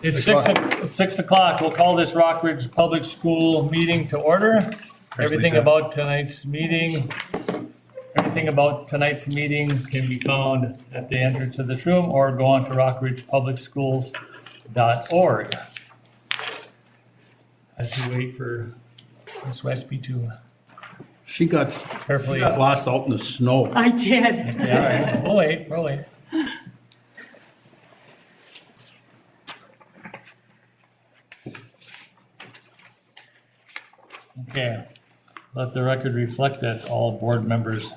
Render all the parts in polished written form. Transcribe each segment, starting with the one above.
It's 6 o'clock. We'll call this Rockridge Public School meeting to order. Everything Lisa. about tonight's meeting can be found at the entrance of this room or go on to rockridgepublicschools.org. As we wait for Ms. Westby to She got carefully. lost out in the snow. I did. Yeah, all right. We'll wait. Okay, let the record reflect that all board members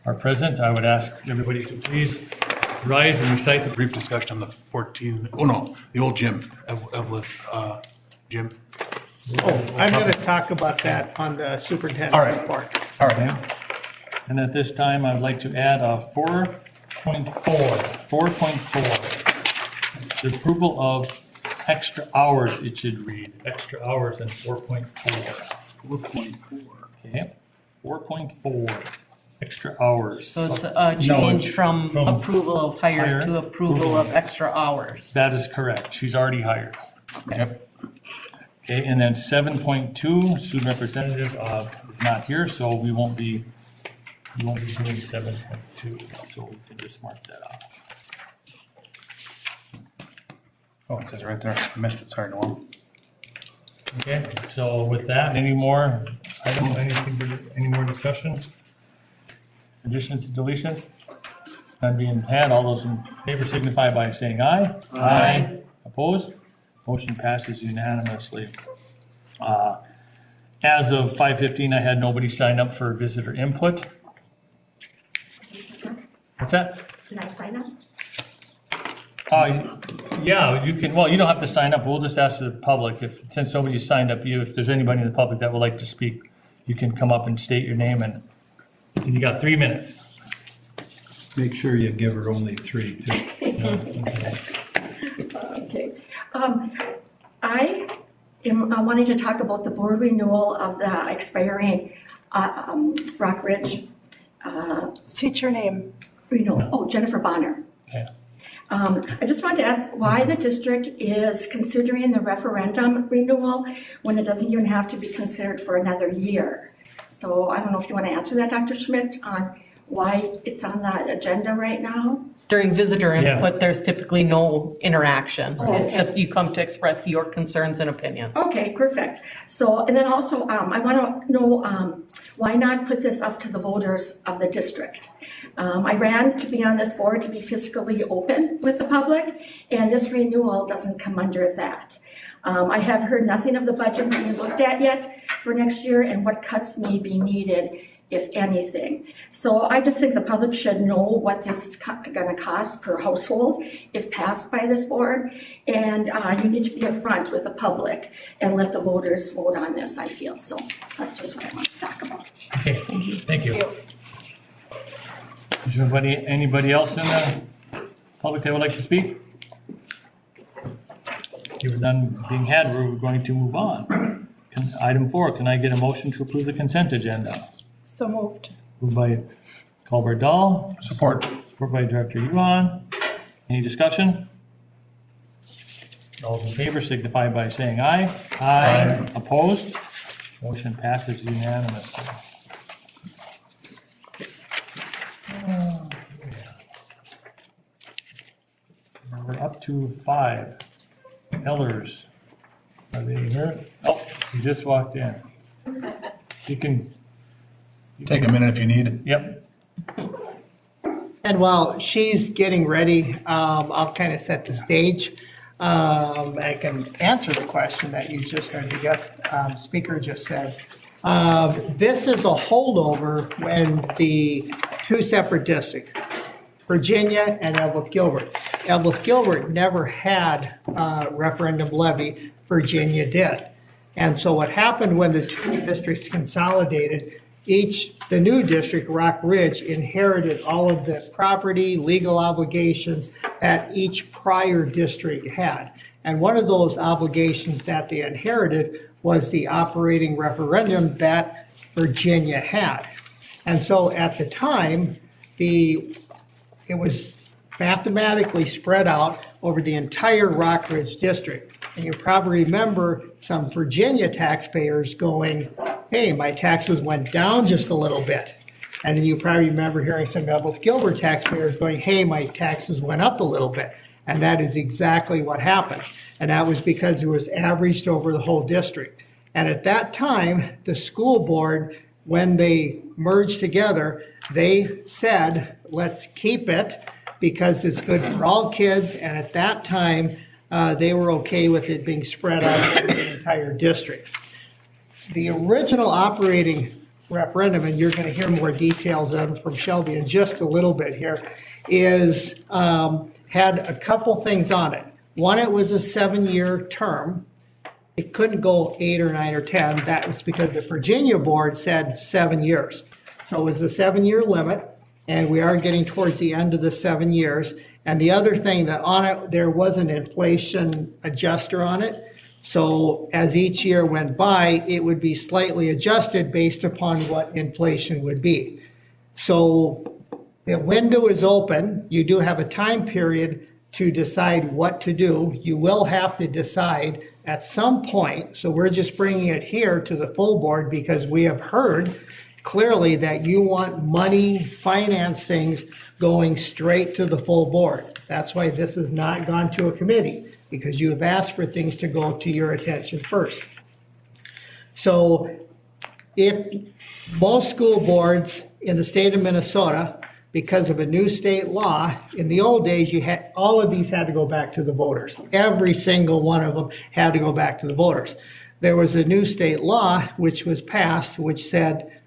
are present. I would ask everybody to please rise and recite the. Brief discussion on the old gym, Evelyn, gym. Oh, I'm gonna talk about that on the All superintendent right. report. All right. And at this time, I'd like to add a 4.4. The approval of extra hours, it should read, extra hours in 4.4. 4.4. Okay, 4.4, extra hours. So it's a change from approval of hire to approval of extra hours. That is correct. She's already hired. Yep. Okay, and then 7.2, student representative is not here, so we won't be doing 7.2, so we can just mark that off. Oh, it says it right there. I missed it. Sorry, Noel. Okay, so with that, any more discussion? Additions, deletions? None being had, all those in favor signify by saying aye. Aye. Opposed? Motion passes unanimously. As of 5:15, I had nobody sign up for visitor input. What's that? Can I sign up? Yeah, you can, well, you don't have to sign up. We'll just ask the public since nobody signed up, if there's anybody in the public that would like to speak, you can come up and state your name and you got 3 minutes. Make sure you give her only 3, too. Okay. I am wanting to talk about the board renewal of the expiring Rockridge State your name. renewal. Oh, Jennifer Bonner. Okay. I just wanted to ask why the district is considering the referendum renewal when it doesn't even have to be considered for another year. So I don't know if you want to answer that, Dr. Schmidt, on why it's on that agenda right now? During visitor Yeah. input, there's typically no interaction. Oh, It's okay. just you come to express your concerns and opinion. Okay, perfect. So, and then also, I want to know, why not put this up to the voters of the district? I ran to be on this board to be fiscally open with the public, and this renewal doesn't come under that. I have heard nothing of the budget being looked at yet for next year and what cuts may be needed, if anything. So I just think the public should know what this is gonna cost per household if passed by this board. And you need to be upfront with the public and let the voters vote on this, I feel. So that's just what I want to talk about. Okay, thank you. Is there anybody else in the public that would like to speak? If none being had, we're going to move on. Item 4, can I get a motion to approve the consent agenda? So moved. Moved by Colbert Dahl, Support. support by Director Yuan. Any discussion? All in favor signify by saying aye. Aye. Opposed? Motion passes unanimously. We're up to 5. Ellers. Are they here? Oh, you just walked in. You can, Take a minute if you need. yep. And while she's getting ready, I'll kind of set the stage. I can answer the question that you just heard the guest speaker just said. This is a holdover when the 2 separate districts, Virginia and Evelyn Gilbert. Evelyn Gilbert never had referendum levy, Virginia did. And so what happened when the 2 districts consolidated, the new district, Rock Ridge, inherited all of the property, legal obligations that each prior district had. And one of those obligations that they inherited was the operating referendum that Virginia had. And so at the time, it was mathematically spread out over the entire Rock Ridge district. And you probably remember some Virginia taxpayers going, hey, my taxes went down just a little bit. And then you probably remember hearing some Evelyn Gilbert taxpayers going, hey, my taxes went up a little bit. And that is exactly what happened. And that was because it was averaged over the whole district. And at that time, the school board, when they merged together, they said, let's keep it because it's good for all kids. And at that time, they were okay with it being spread out over the entire district. The original operating referendum, and you're going to hear more details on from Shelby in just a little bit here, is had a couple things on it. One, it was a 7-year term. It couldn't go 8 or 9 or 10. That was because the Virginia board said 7 years. So it was a 7-year limit, and we are getting towards the end of the 7 years. And the other thing that on it, there was an inflation adjuster on it. So as each year went by, it would be slightly adjusted based upon what inflation would be. So the window is open. You do have a time period to decide what to do. You will have to decide at some point. So we're just bringing it here to the full board because we have heard clearly that you want money, finance things going straight to the full board. That's why this has not gone to a committee, because you have asked for things to go to your attention first. So if most school boards in the state of Minnesota, because of a new state law, in the old days, you had, all of these had to go back to the voters. Every single one of them had to go back to the voters. There was a new state law which was passed, which said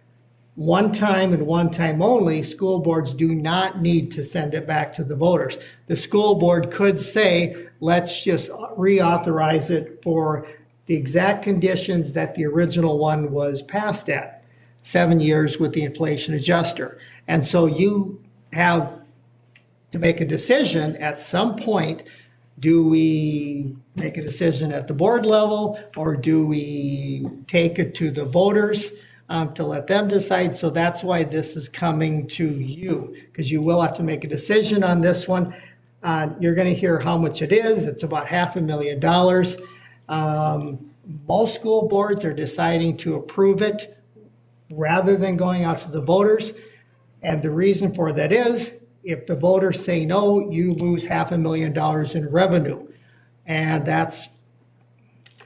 one time and one time only, school boards do not need to send it back to the voters. The school board could say, let's just reauthorize it for the exact conditions that the original one was passed at, 7 years with the inflation adjuster. And so you have to make a decision at some point. Do we make a decision at the board level, or do we take it to the voters to let them decide? So that's why this is coming to you, because you will have to make a decision on this one. You're going to hear how much it is. It's about $500,000. Most school boards are deciding to approve it rather than going out to the voters. And the reason for that is, if the voters say no, you lose $500,000 in revenue. And that's,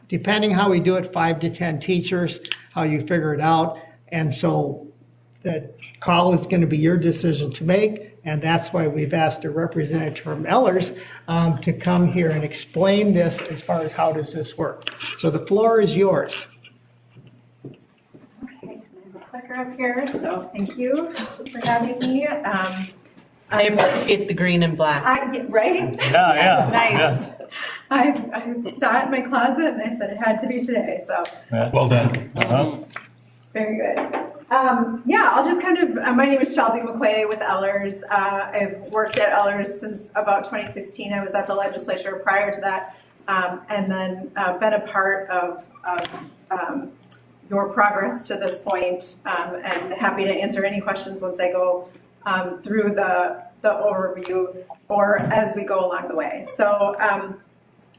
depending how we do it, 5 to 10 teachers, how you figure it out. And so the call is going to be your decision to make. And that's why we've asked a representative from Ellers to come here and explain this as far as how does this work. So the floor is yours. Clicker up here, so thank you for having me. I appreciate the green and black. Right? Yeah. Nice. I saw it in my closet and I said it had to be today, so Well done. very good. I'll just kind of, my name is Shelby McQuay with Ellers. I've worked at Ellers since about 2016. I was at the legislature prior to that, and then been a part of your progress to this point, and happy to answer any questions once I go through the overview or as we go along the way. So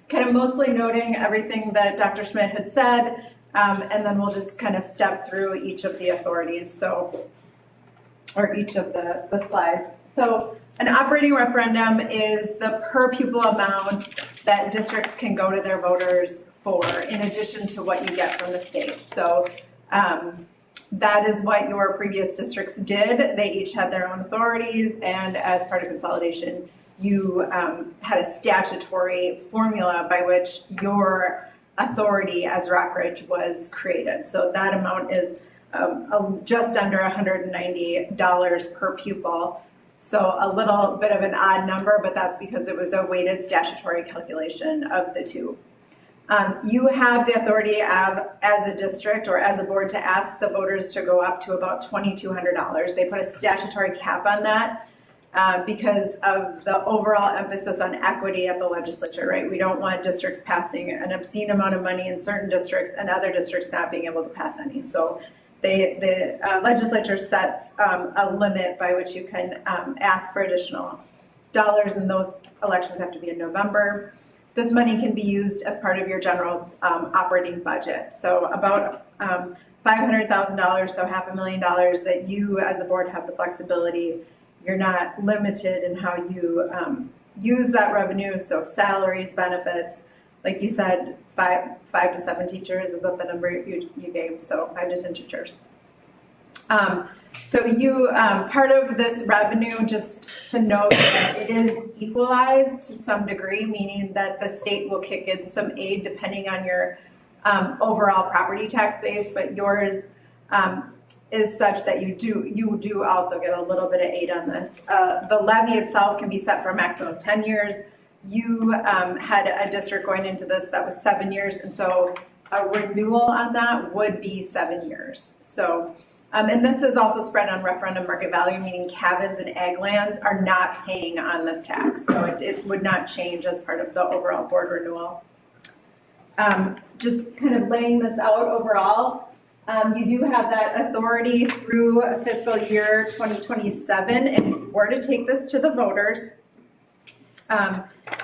kind of mostly noting everything that Dr. Schmidt had said, and then we'll just kind of step through each of the authorities, or each of the slides. So an operating referendum is the per pupil amount that districts can go to their voters for, in addition to what you get from the state. So that is what your previous districts did. They each had their own authorities, and as part of consolidation, you had a statutory formula by which your authority as Rockridge was created. So that amount is just under $190 per pupil. So a little bit of an odd number, but that's because it was a weighted statutory calculation of the two. You have the authority as a district or as a board to ask the voters to go up to about $2,200. They put a statutory cap on that because of the overall emphasis on equity at the legislature, right? We don't want districts passing an obscene amount of money in certain districts and other districts not being able to pass any. So the legislature sets a limit by which you can ask for additional dollars, and those elections have to be in November. this money can be used as part of your general operating budget. So about $500,000, so $500,000 that you as a board have the flexibility. You're not limited in how you use that revenue, so salaries, benefits, like you said, five to seven teachers, is that the number you gave? So 5 to 10 teachers. So you, part of this revenue, just to note that it is equalized to some degree, meaning that the state will kick in some aid depending on your overall property tax base, but yours is such that you do also get a little bit of aid on this. The levy itself can be set for a maximum of 10 years. You had a district going into this that was 7 years, and so a renewal on that would be 7 years. So, and this is also spread on referendum market value, meaning cabins and ag lands are not paying on this tax. So it would not change as part of the overall board renewal. Just kind of laying this out overall, you do have that authority through fiscal year 2027, and if you were to take this to the voters,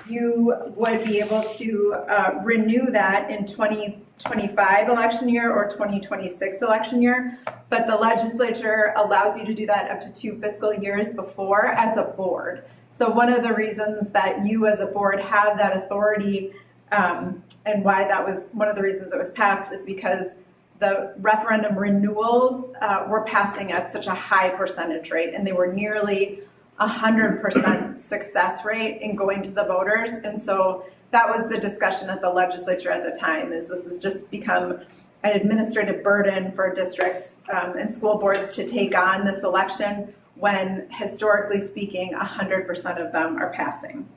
you would be able to renew that in 2025 election year or 2026 election year, but the legislature allows you to do that up to 2 fiscal years before as a board. So one of the reasons that you as a board have that authority, and why that was one of the reasons it was passed, is because the referendum renewals were passing at such a high percentage rate, and they were nearly 100% success rate in going to the voters. And so that was the discussion at the legislature at the time, is this has just become an administrative burden for districts and school boards to take on this election when, historically speaking, 100% of them are passing.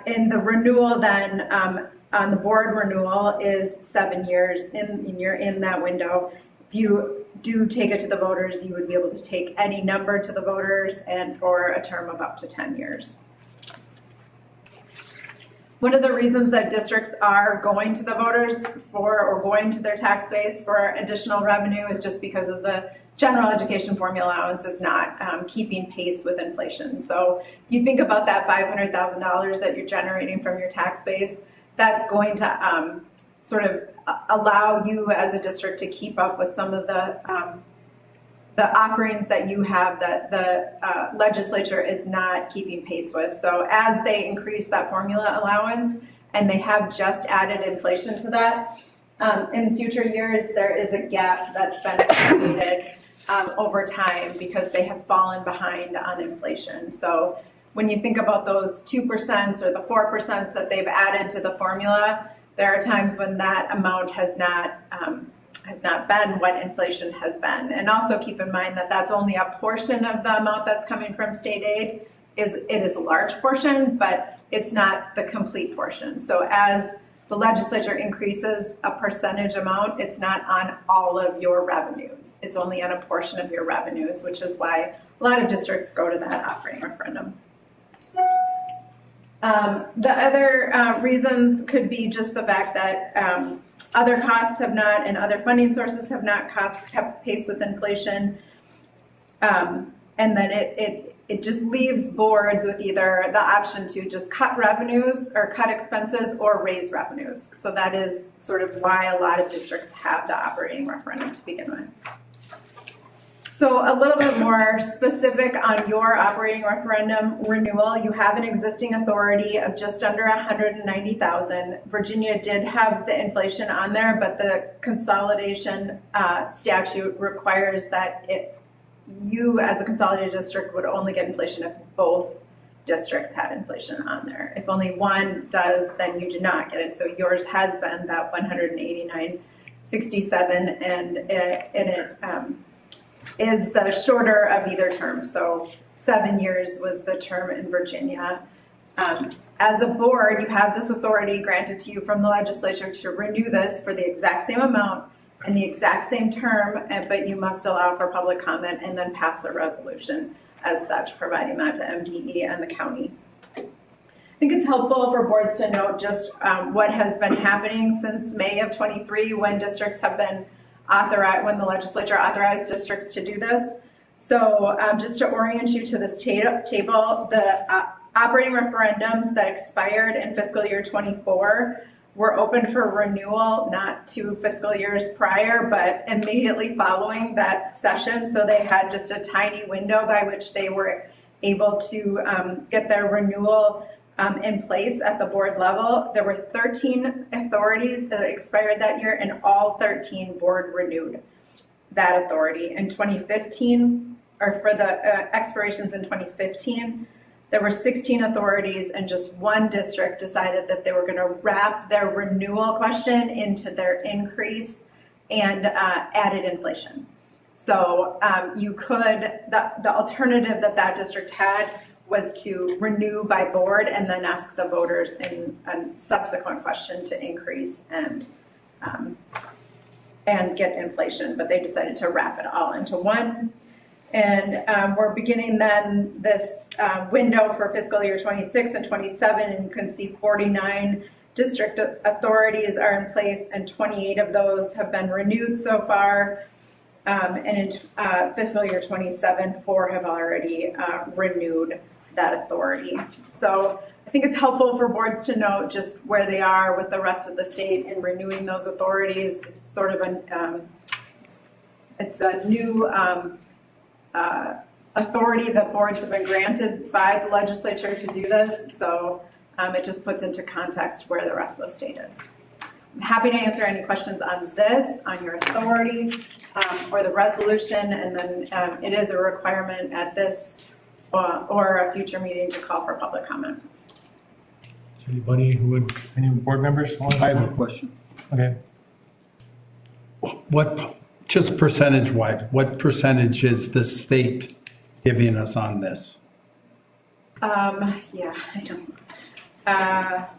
In the renewal then, on the board renewal is 7 years, and you're in that window. If you do take it to the voters, you would be able to take any number to the voters, and for a term of up to 10 years. One of the reasons that districts are going to the voters for, or going to their tax base for additional revenue, is just because of the general education formula allowance is not keeping pace with inflation. So you think about that $500,000 that you're generating from your tax base, that's going to sort of allow you as a district to keep up with some of the offerings that you have that the legislature is not keeping pace with. So as they increase that formula allowance, and they have just added inflation to that, in future years, there is a gap that's been created over time because they have fallen behind on inflation. So when you think about those 2% or the 4% that they've added to the formula, there are times when that amount has not been what inflation has been. And also keep in mind that that's only a portion of the amount that's coming from state aid. It is a large portion, but it's not the complete portion. So as the legislature increases a percentage amount, it's not on all of your revenues. It's only on a portion of your revenues, which is why a lot of districts go to that operating referendum. The other reasons could be just the fact that other costs have not, and other funding sources have not kept pace with inflation. And then it just leaves boards with either the option to just cut revenues or cut expenses or raise revenues. So that is sort of why a lot of districts have the operating referendum to begin with. So a little bit more specific on your operating referendum renewal, you have an existing authority of just under 190,000. Virginia did have the inflation on there, but the consolidation statute requires that you as a consolidated district would only get inflation if both districts had inflation on there. If only one does, then you do not get it. So yours has been that 189.67, and it is the shorter of either term. So 7 years was the term in Virginia. As a board, you have this authority granted to you from the legislature to renew this for the exact same amount and the exact same term, but you must allow for public comment and then pass a resolution as such, providing that to MDE and the county. I think it's helpful for boards to note just what has been happening since May of 23 when districts have been authorized, when the legislature authorized districts to do this. So just to orient you to this table, the operating referendums that expired in fiscal year '24 were open for renewal, not 2 fiscal years prior, but immediately following that session. So they had just a tiny window by which they were able to get their renewal in place at the board level. There were 13 authorities that expired that year, and all 13 board renewed that authority. In 2015, or for the expirations in 2015, there were 16 authorities, and just one district decided that they were going to wrap their renewal question into their increase and added inflation. So you could, the alternative that district had was to renew by board and then ask the voters in a subsequent question to increase and get inflation, but they decided to wrap it all into one. And we're beginning then this window for fiscal year 26 and 27, and you can see 49 district authorities are in place, and 28 of those have been renewed so far. And in fiscal year 27, 4 have already renewed that authority. So I think it's helpful for boards to know just where they are with the rest of the state in renewing those authorities. It's sort of it's a new authority that boards have been granted by the legislature to do this. So it just puts into context where the rest of the state is. I'm happy to answer any questions on this, on your authority, or the resolution, and then it is a requirement at this or a future meeting to call for public comment. Is anybody who would, any board members want to? I have a question. Okay. What, just percentage-wise, what percentage is the state giving us on this? Yeah, I don't.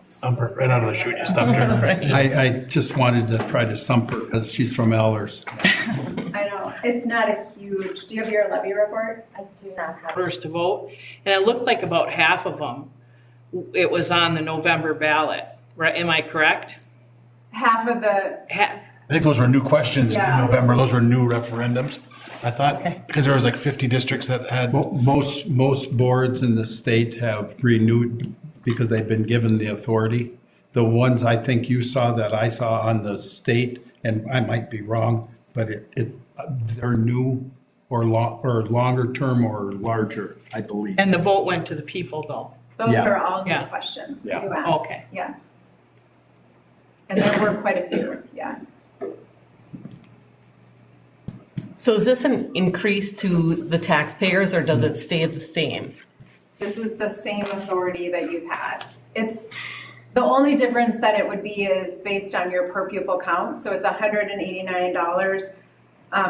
Stump her right out of the chute, you stumped her. I just wanted to try to stump her because she's from Ellers. I know, it's not a huge, do you have your levy report? I do not have voters to vote, and it looked like about half of them, it was on the November ballot, right? Am I correct? Half of the, I think those were new questions in Yeah. November, those were new referendums. I thought, because there was like 50 districts that had, Well, most boards in the state have renewed because they've been given the authority. The ones I think you saw that I saw on the state, and I might be wrong, but they're new or longer term or larger, I believe. And the vote went to the people, though. those Yeah. are all new Yeah. questions, Yeah. you asked. Okay. Yeah. And there were quite a few, yeah. So is this an increase to the taxpayers, or does it stay the same? This is the same authority that you've had. It's, the only difference that it would be is based on your per pupil count, so it's $189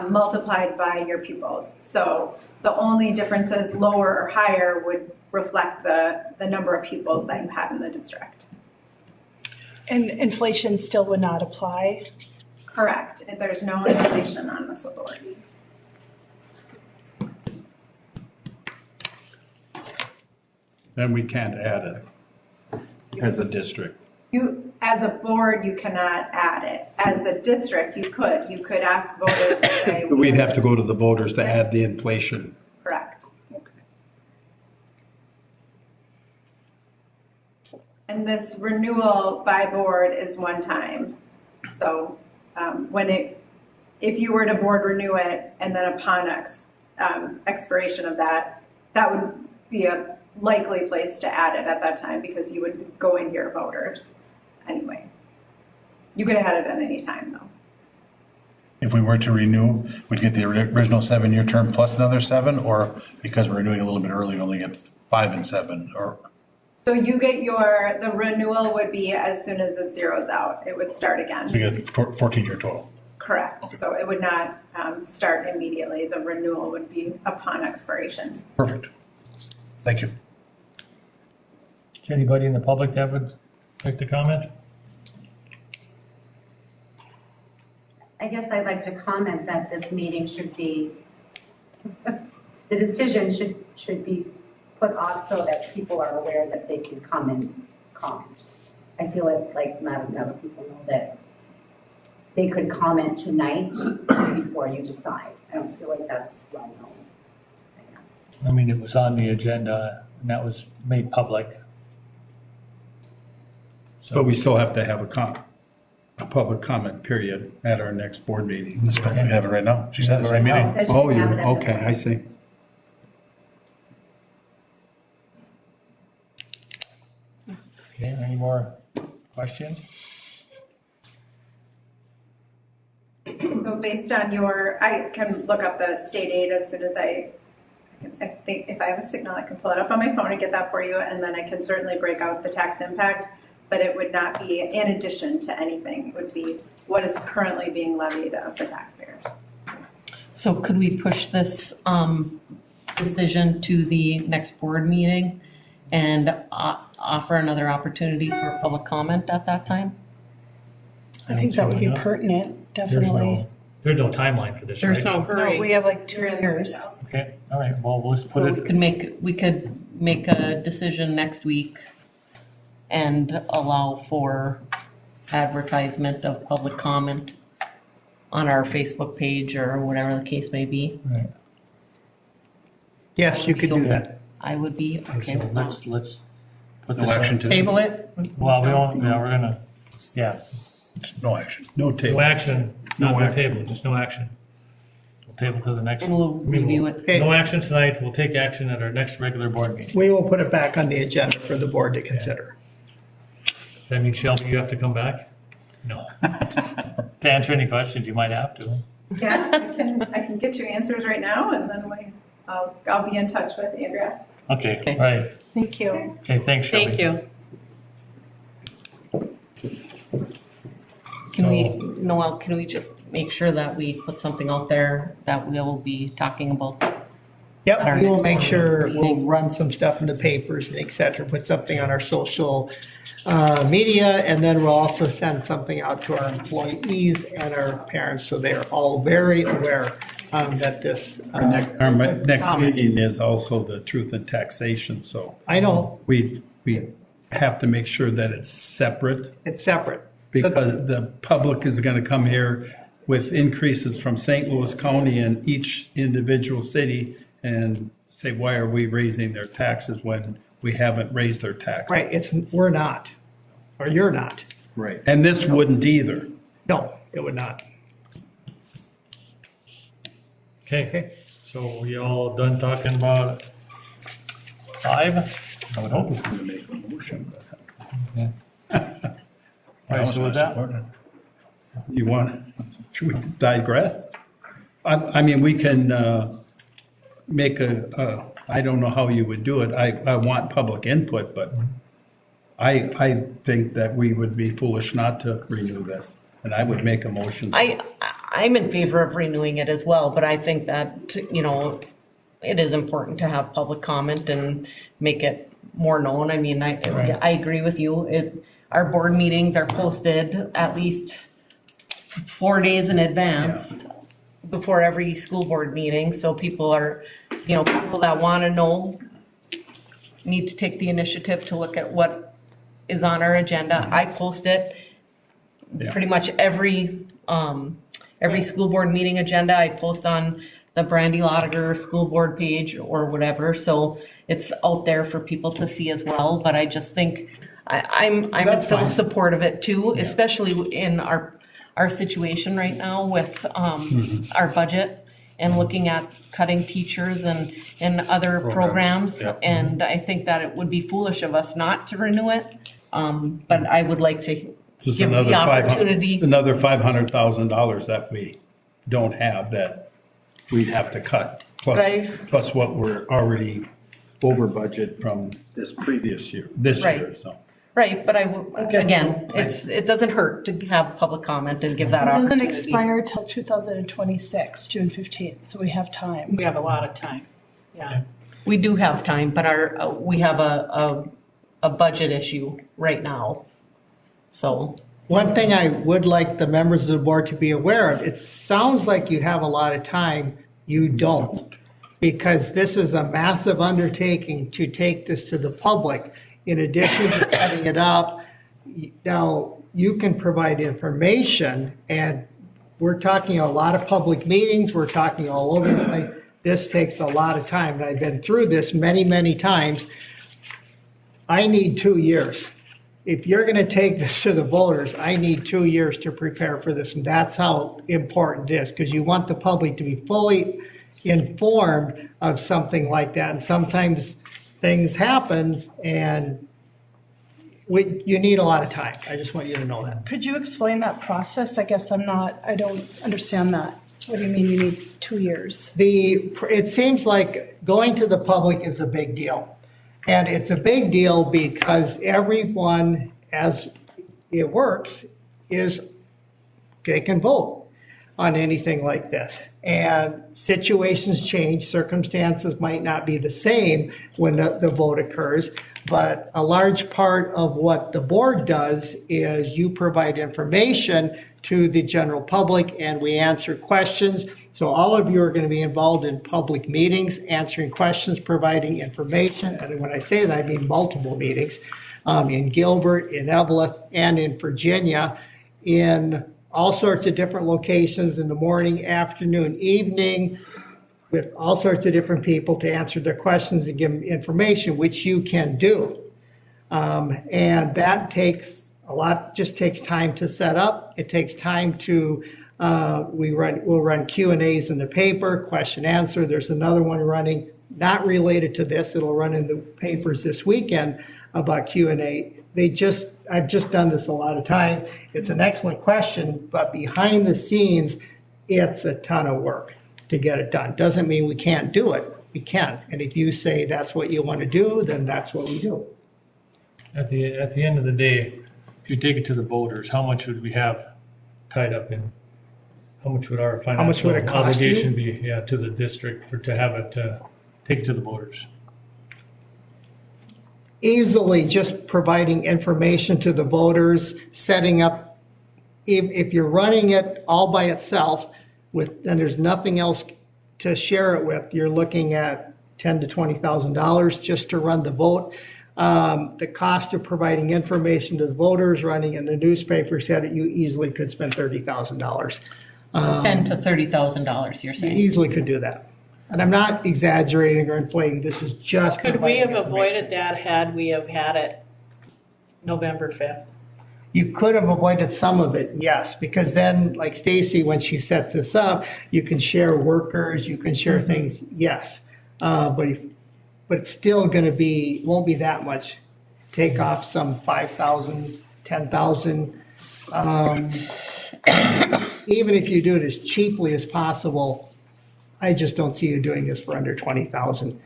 multiplied by your pupils. So the only differences, lower or higher, would reflect the number of pupils that you have in the district. And inflation still would not apply? Correct, there's no inflation on this authority. Then we can't add it as a district. You, as a board, you cannot add it. As a district, you could ask voters to say. We'd have to go to the voters to add the inflation. Correct. And this renewal by board is one time. So if you were to board renew it, and then upon expiration of that, that would be a likely place to add it at that time, because you would go into your voters anyway. You could add it at any time, though. if we were to renew, we'd get the original 7-year term plus another 7, or because we're renewing a little bit early, we only get 5 and 7, or? So you get the renewal would be as soon as it zeroes out, it would start again. So we get 14-year total. Correct, so it would not start immediately, the renewal would be upon expiration. Perfect. Thank you. Is anybody in the public that would like to comment? I guess I'd like to comment that this meeting should be, the decision should be put off so that people are aware that they can come and comment. I feel like not enough people know that they could comment tonight before you decide. I don't feel like that's well known. I mean, it was on the agenda and that was made public. But we still have to have a public comment period at our next board meeting. Let's go. We have it right now. She said the same Right now. meeting. Says you Oh, can you, have it at the okay, same- I see. Okay, any more questions? So based on I can look up the state aid as soon as I think if I have a signal, I can pull it up on my phone and get that for you, and then I can certainly break out the tax impact, but it would not be in addition to anything. It would be what is currently being levied of the taxpayers. So could we push this decision to the next board meeting and offer another opportunity for public comment at that time? I think that would be Why not? pertinent, There's definitely. there's no timeline for this, right? There's no No, hurry. we have like 2 years. Okay, all right, well, let's So put we it, could make a decision next week and allow for advertisement of public comment on our Facebook page or whatever the case may be. right, Yes, you could do that. I would be okay so with that. let's put No this action on. today. Table it? Well, we don't, yeah, we're gonna, yeah, No action. No no table. action, No not gonna action. table, just no action. We'll table to the next. And we'll review it. Okay. No action tonight, we'll take action at our next regular board meeting. We will put it back on the agenda for the board to consider. Does that mean, Shelby, you have to come back? No. To answer any questions, you might have to. Yeah, I can get you answers right now, and then I'll be in touch with Andrea. Okay, Okay. all right, Thank you. okay, thanks, Shelby. Thank you. Can we, Noel, can we just make sure that we put something out there that we will be talking about this? Yep, Our we will next make board sure, meeting. we'll run some stuff in the papers and et cetera, put something on our social media, and then we'll also send something out to our employees and our parents, so they are all very aware that this. Our next comment. meeting is also the truth in taxation, so I know, we have to make sure that it's separate it's separate. So- because the public is gonna come here with increases from St. Louis County and each individual city and say, why are we raising their taxes when we haven't raised their taxes? Right, we're not, or you're not. Right. And this wouldn't either. No, it would not. Okay, Okay. so we all done talking about 5? I would hope it's going to make a motion. All right, so with that, You want, should we digress? I mean, we can make I don't know how you would do it. I want public input, but I think that we would be foolish not to renew this. And I would make a motion. I'm in favor of renewing it as well, but I think that, it is important to have public comment and make it more known. I mean, I agree with you. Our board meetings are posted at least 4 days in advance before every school board meeting, so people people that wanna know need to take the initiative to look at what is on our agenda. I post it pretty much every school board meeting agenda, I post on the Brandy Lotiger school board page or whatever, so it's out there for people to see as well, but I just think I'm in That's full fine. support of it too, especially in our situation right now with our budget and looking at cutting teachers and other programs. Programs, yeah. And I think that it would be foolish of us not to renew it, but I would like to Just give another the opportunity. Another $500,000 that we don't have that we'd have to cut. Right. Plus what we're already over budget from this previous year, this Right. year, so. Right, but again, it doesn't hurt to have public comment and give that It doesn't opportunity. expire till 2026, June 15th, so we have time. We have a lot of time. Yeah. We do have time, but we have a budget issue right now, so. One thing I would like the members of the board to be aware of, it sounds like you have a lot of time, you don't. Because this is a massive undertaking to take this to the public. In addition to setting it up, now you can provide information, and we're talking a lot of public meetings, we're talking all over the place. this takes a lot of time, and I've been through this many, many times. I need 2 years. If you're gonna take this to the voters, I need 2 years to prepare for this, and that's how important it is, because you want the public to be fully informed of something like that, and sometimes things happen, and you need a lot of time. I just want you to know that. Could you explain that process? I guess I don't understand that. What do you mean you need 2 years? It seems like going to the public is a big deal. And it's a big deal because everyone, as it works, they can vote on anything like this. And situations change, circumstances might not be the same when the vote occurs, but a large part of what the board does is you provide information to the general public and we answer questions. So all of you are going to be involved in public meetings, answering questions, providing information. And when I say that, I mean multiple meetings in Gilbert, in Evelyn, and in Virginia, in all sorts of different locations in the morning, afternoon, evening, with all sorts of different people to answer their questions and give them information, which you can do. And that takes a lot, just takes time to set up. It takes time to, we'll run Q&As in the paper, question answer. There's another one running, not related to this. It'll run in the papers this weekend about Q&A. I've just done this a lot of times. It's an excellent question, but behind the scenes, it's a ton of work to get it done. Doesn't mean we can't do it. We can. And if you say that's what you want to do, then that's what we do. At the end of the day, if you take it to the voters, how much would we have tied up in? How much would our much financial would it cost you? obligation be, to the district to have it, take it to the voters? Easily just providing information to the voters, setting up, if you're running it all by itself and there's nothing else to share it with, you're looking at $10,000 to $20,000 just to run the vote. The cost of providing information to the voters, running in the newspaper, said that you easily could spend $30,000. So $10,000 to $30,000, you're You saying? easily could do that. And I'm not exaggerating or inflating, this is just. Could we have providing avoided that had we have had it November 5th? You could have avoided some of it, yes, because then, like Stacy, when she sets this up, you can share workers, you can share things, yes. But it's still gonna won't be that much. Take off some 5,000, 10,000. Even if you do it as cheaply as possible, I just don't see you doing this for under 20,000.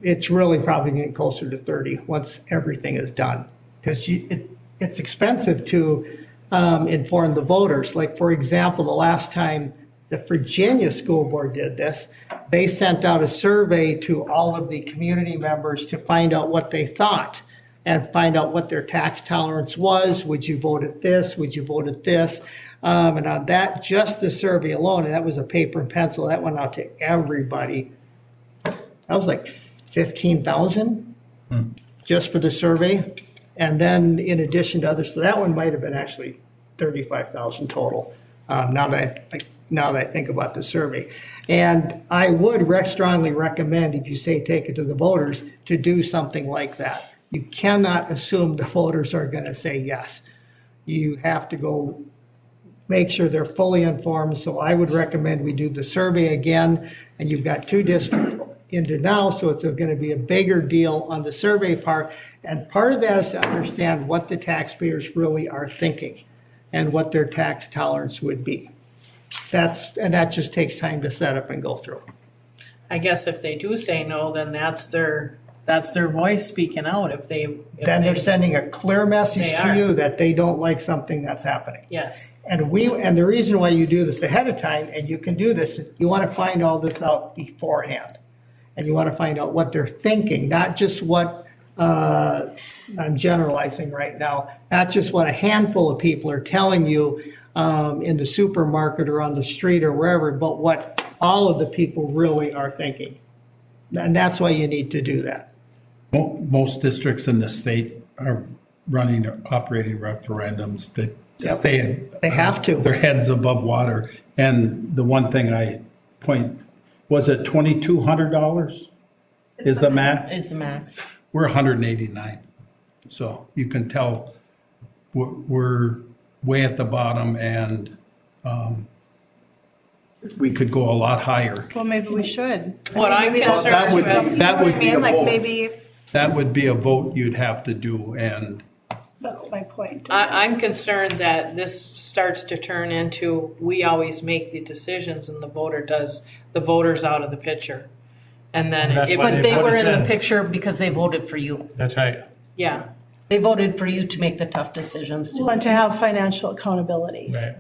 It's really probably getting closer to 30 once everything is done. Because it's expensive to inform the voters. Like, for example, the last time the Virginia School Board did this, they sent out a survey to all of the community members to find out what they thought and find out what their tax tolerance was. Would you vote at this? Would you vote at this? And on that, just the survey alone, and that was a paper and pencil, that went out to everybody. That was like 15,000 just for the survey. And then in addition to others, so that one might have been actually 35,000 total. Now that I think about the survey. And I would strongly recommend, if you say take it to the voters, to do something like that. You cannot assume the voters are gonna say yes. You have to go make sure they're fully informed. So I would recommend we do the survey again, and you've got 2 districts into now, so it's gonna be a bigger deal on the survey part. And part of that is to understand what the taxpayers really are thinking and what their tax tolerance would be. And that just takes time to set up and go through. I guess if they do say no, then that's their voice speaking out Then they're sending a clear message They to are. you that they don't like something that's happening. Yes, And the reason why you do this ahead of time, and you can do this, you want to find all this out beforehand. And you want to find out what they're thinking, not just what, I'm generalizing right now, not just what a handful of people are telling you in the supermarket or on the street or wherever, but what all of the people really are thinking. And that's why you need to do that. Most districts in the state are running or operating referendums that Yep. stay They have to. their heads above water. And the one thing I point Was it $2,200 is the max? Is the max. We're 189. So you can tell we're way at the bottom and we could go a lot higher. Well, maybe we should. What I'm concerned That would about. be, that would be a Like vote. maybe, That would be a vote you'd have to do and that's my point. I'm concerned that this starts to turn into, we always make the decisions and the voter's out of the picture. And then That's it why would, But they What were is in the that? picture because they voted for you. That's right. yeah. They voted for you to make the tough decisions. We want to have financial accountability. Right.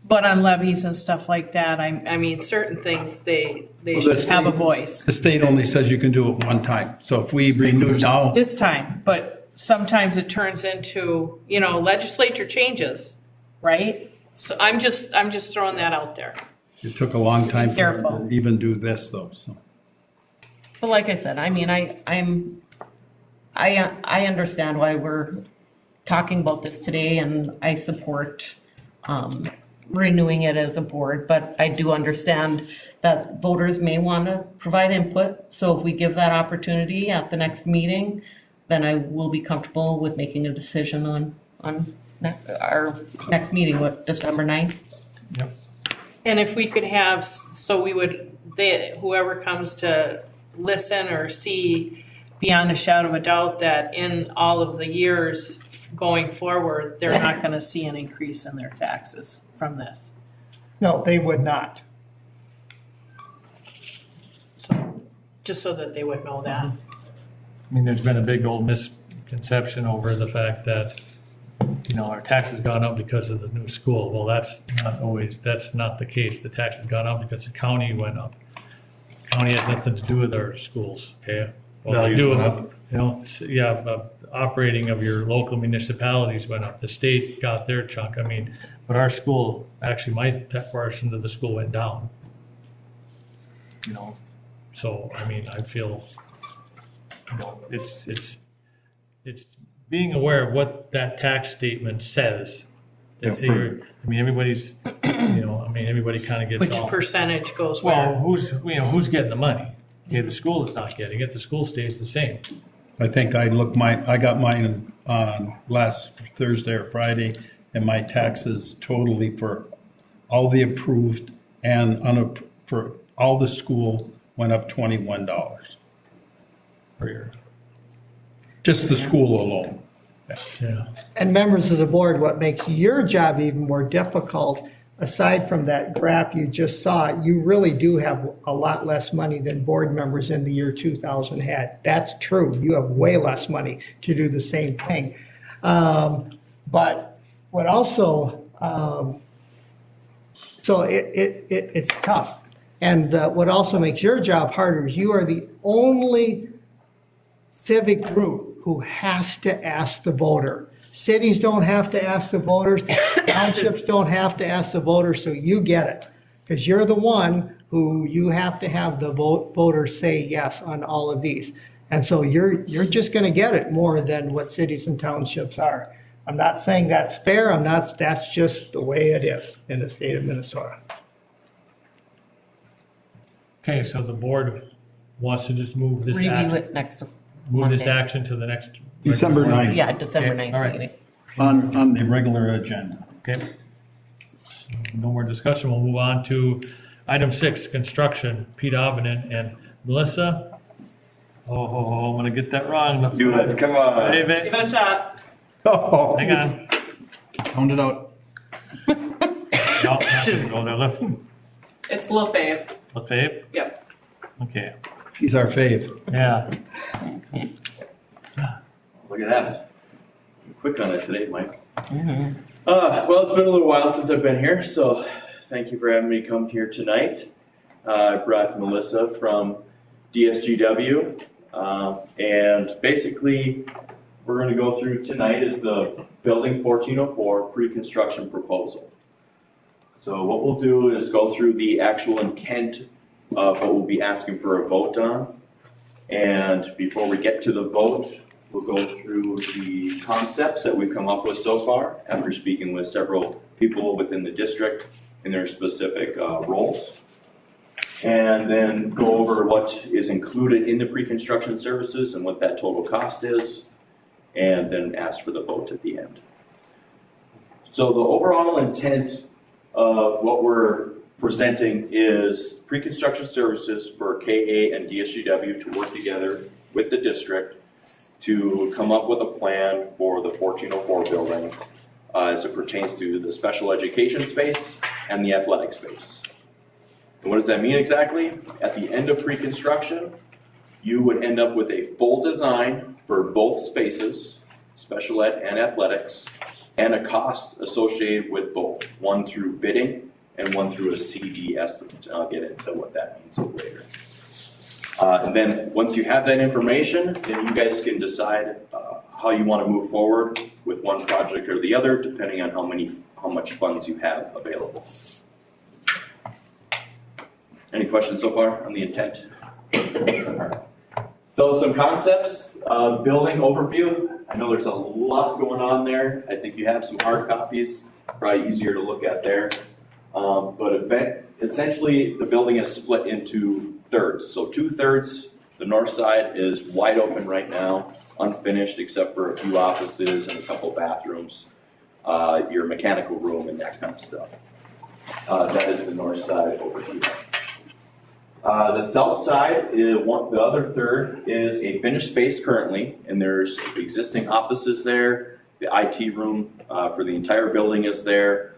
But on levies and stuff like that, I mean, certain things, they Well, should the have a state- voice. the state only says you can do it one time. So if we renew now, This time, but sometimes it turns into, legislature changes, right? So I'm just throwing that out there. it took a long time for them Careful. to even do this though, so. But like I said, I mean, I understand why we're talking about this today and I support, renewing it as a board, but I do understand that voters may want to provide input. So if we give that opportunity at the next meeting, then I will be comfortable with making a decision on our next meeting, what, December 9th? Yep. And if we could have, so we would, whoever comes to listen or see beyond a shadow of a doubt that in all of the years going forward, they're not gonna see an increase in their taxes from this. No, they would not. So, just so that they would know that. I mean, there's been a big old misconception over the fact that, our taxes gone up because of the new school. Well, that's not the case. The taxes gone up because the county went up. County has nothing to do with our schools, okay? Well, they Values do, went up. the operating of your local municipalities went up. The state got their chunk. I mean, but our school, actually, my portion of the school went down. So, I mean, I feel, it's being aware of what that tax statement says. That's here, I mean, everybody's, everybody kind of gets Which all. percentage goes Well, where? who's getting the money? Okay, the school is not getting it, the school stays the same. I think I got mine on last Thursday or Friday, and my taxes totally for all the approved and for all the school went up $21. For your, Just the school alone. yeah. And members of the board, what makes your job even more difficult, aside from that graph you just saw, you really do have a lot less money than board members in the year 2000 had. That's true. You have way less money to do the same thing. But what also, so it's tough. And what also makes your job harder is you are the only civic group who has to ask the voter. Cities don't have to ask the voters, townships don't have to ask the voters, so you get it. Because you're the one who you have to have the voters say yes on all of these. And so you're just gonna get it more than what cities and townships are. I'm not saying that's fair, that's just the way it is in the state of Minnesota. Okay, so the board wants to just move this Review action, it next move this Monday. action to the next. December regular 9th. Yeah, December Okay, 9th all right. meeting. On the regular agenda. Okay. No more discussion. We'll move on to item 6, construction. Pete Avenant and Melissa. Oh, I'm gonna get that wrong. Do it, come on. Hey, Give it a shot. Oh, hang on. Sound it out. No, go there, left, It's LaFave. Lefebvre? Yep. Okay, she's our fave. yeah. Look at that. You're quick on it today, Mike. Well, it's been a little while since I've been here, so thank you for having me come here tonight. I brought Melissa from DSGW, and basically, we're going to go through tonight is the Building 1404 pre-construction proposal. So what we'll do is go through the actual intent of what we'll be asking for a vote on. And before we get to the vote, we'll go through the concepts that we've come up with so far after speaking with several people within the district in their specific roles. and then go over what is included in the pre-construction services and what that total cost is, and then ask for the vote at the end. So the overall intent of what we're presenting is pre-construction services for KA and DSGW to work together with the district to come up with a plan for the 1404 building as it pertains to the special education space and the athletic space. And what does that mean exactly? At the end of pre-construction, you would end up with a full design for both spaces, special ed and athletics, and a cost associated with both, one through bidding and one through a CD estimate. And I'll get into what that means later. And then once you have that information, then you guys can decide how you want to move forward with one project or the other, depending on how much funds you have available. Any questions so far on the intent? So some concepts, building overview. I know there's a lot going on there. I think you have some hard copies, probably easier to look at there. But essentially the building is split into thirds. So 2/3, the north side is wide open right now, unfinished except for a few offices and a couple bathrooms, your mechanical room and that kind of stuff. That is the north side over here. The south side, the other third, is a finished space currently, and there's existing offices there. The IT room for the entire building is there,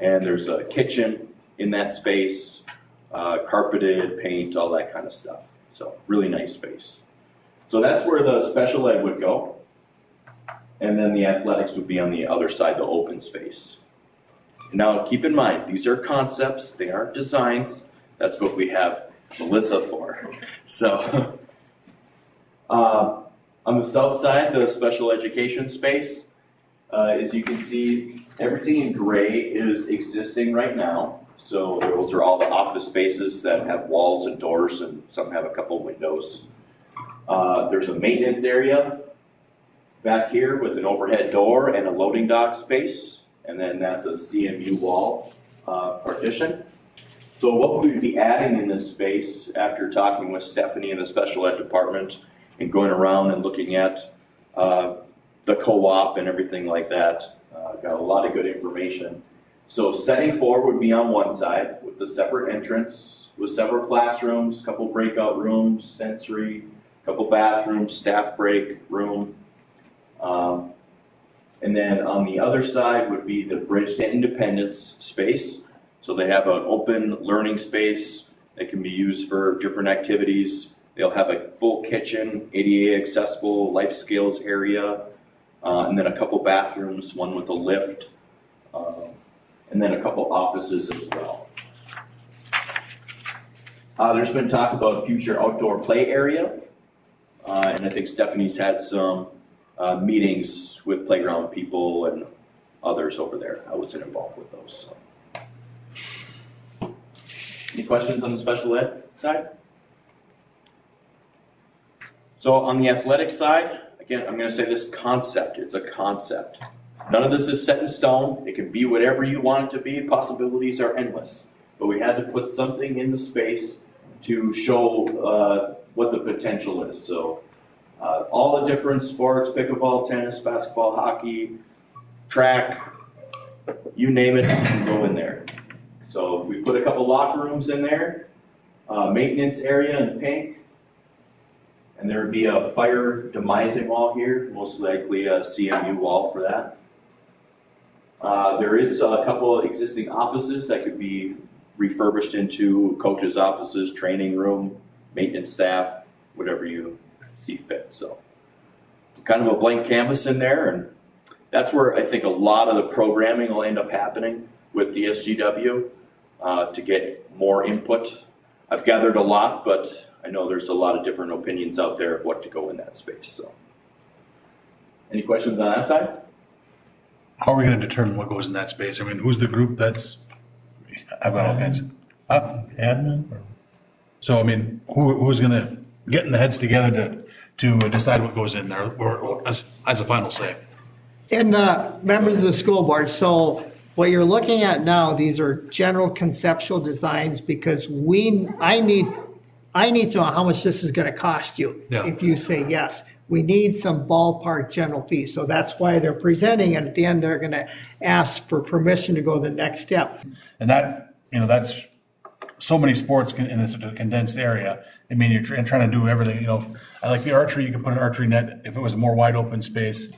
and there's a kitchen in that space, carpeted, paint, all that kind of stuff. So really nice space. So that's where the special ed would go, and then the athletics would be on the other side, the open space. Now keep in mind, these are concepts, they aren't designs. That's what we have Melissa for. So on the south side, the special education space, as you can see, everything in gray is existing right now. So those are all the office spaces that have walls and doors, and some have a couple windows. There's a maintenance area back here with an overhead door and a loading dock space, and then that's a CMU wall partition. So what we would be adding in this space after talking with Stephanie in the special ed department and going around and looking at the co-op and everything like that, got a lot of good information. So setting 4 would be on one side with the separate entrance, with several classrooms, couple breakout rooms, sensory, couple bathrooms, staff break room. And then on the other side would be the Bridge to Independence space. So they have an open learning space that can be used for different activities. They'll have a full kitchen, ADA accessible, life skills area, and then a couple bathrooms, one with a lift, and then a couple offices as well. There's been talk about a future outdoor play area, and I think Stephanie's had some meetings with playground people and others over there. I wasn't involved with those. So. Any questions on the special ed side? So on the athletic side, again, I'm going to say this concept. It's a concept. None of this is set in stone. It can be whatever you want it to be. Possibilities are endless. But we had to put something in the space to show what the potential is. So all the different sports, pickleball, tennis, basketball, hockey, track, you name it, can go in there. So we put a couple locker rooms in there, maintenance area in pink, and there would be a fire demising wall here, most likely a CMU wall for that. There is a couple of existing offices that could be refurbished into coaches' offices, training room, maintenance staff, whatever you see fit. So kind of a blank canvas in there, and that's where I think a lot of the programming will end up happening with DSGW to get more input. I've gathered a lot, but I know there's a lot of different opinions out there of what to go in that space. So, any questions on that side? How are we gonna determine what goes in that space? I mean, who's the group that's, I've got all kinds of, Admin? Or- so I mean, who's gonna get in the heads together to decide what goes in there, or as a final say? And members of the school board, so what you're looking at now, these are general conceptual designs because I need to know how much this is gonna cost you. Yeah. If you say yes, we need some ballpark general fees. So that's why they're presenting, and at the end, they're gonna ask for permission to go the next step. And that, that's so many sports in such a condensed area. I mean, you're trying to do everything, I like the archery, you can put an archery net if it was a more wide open space.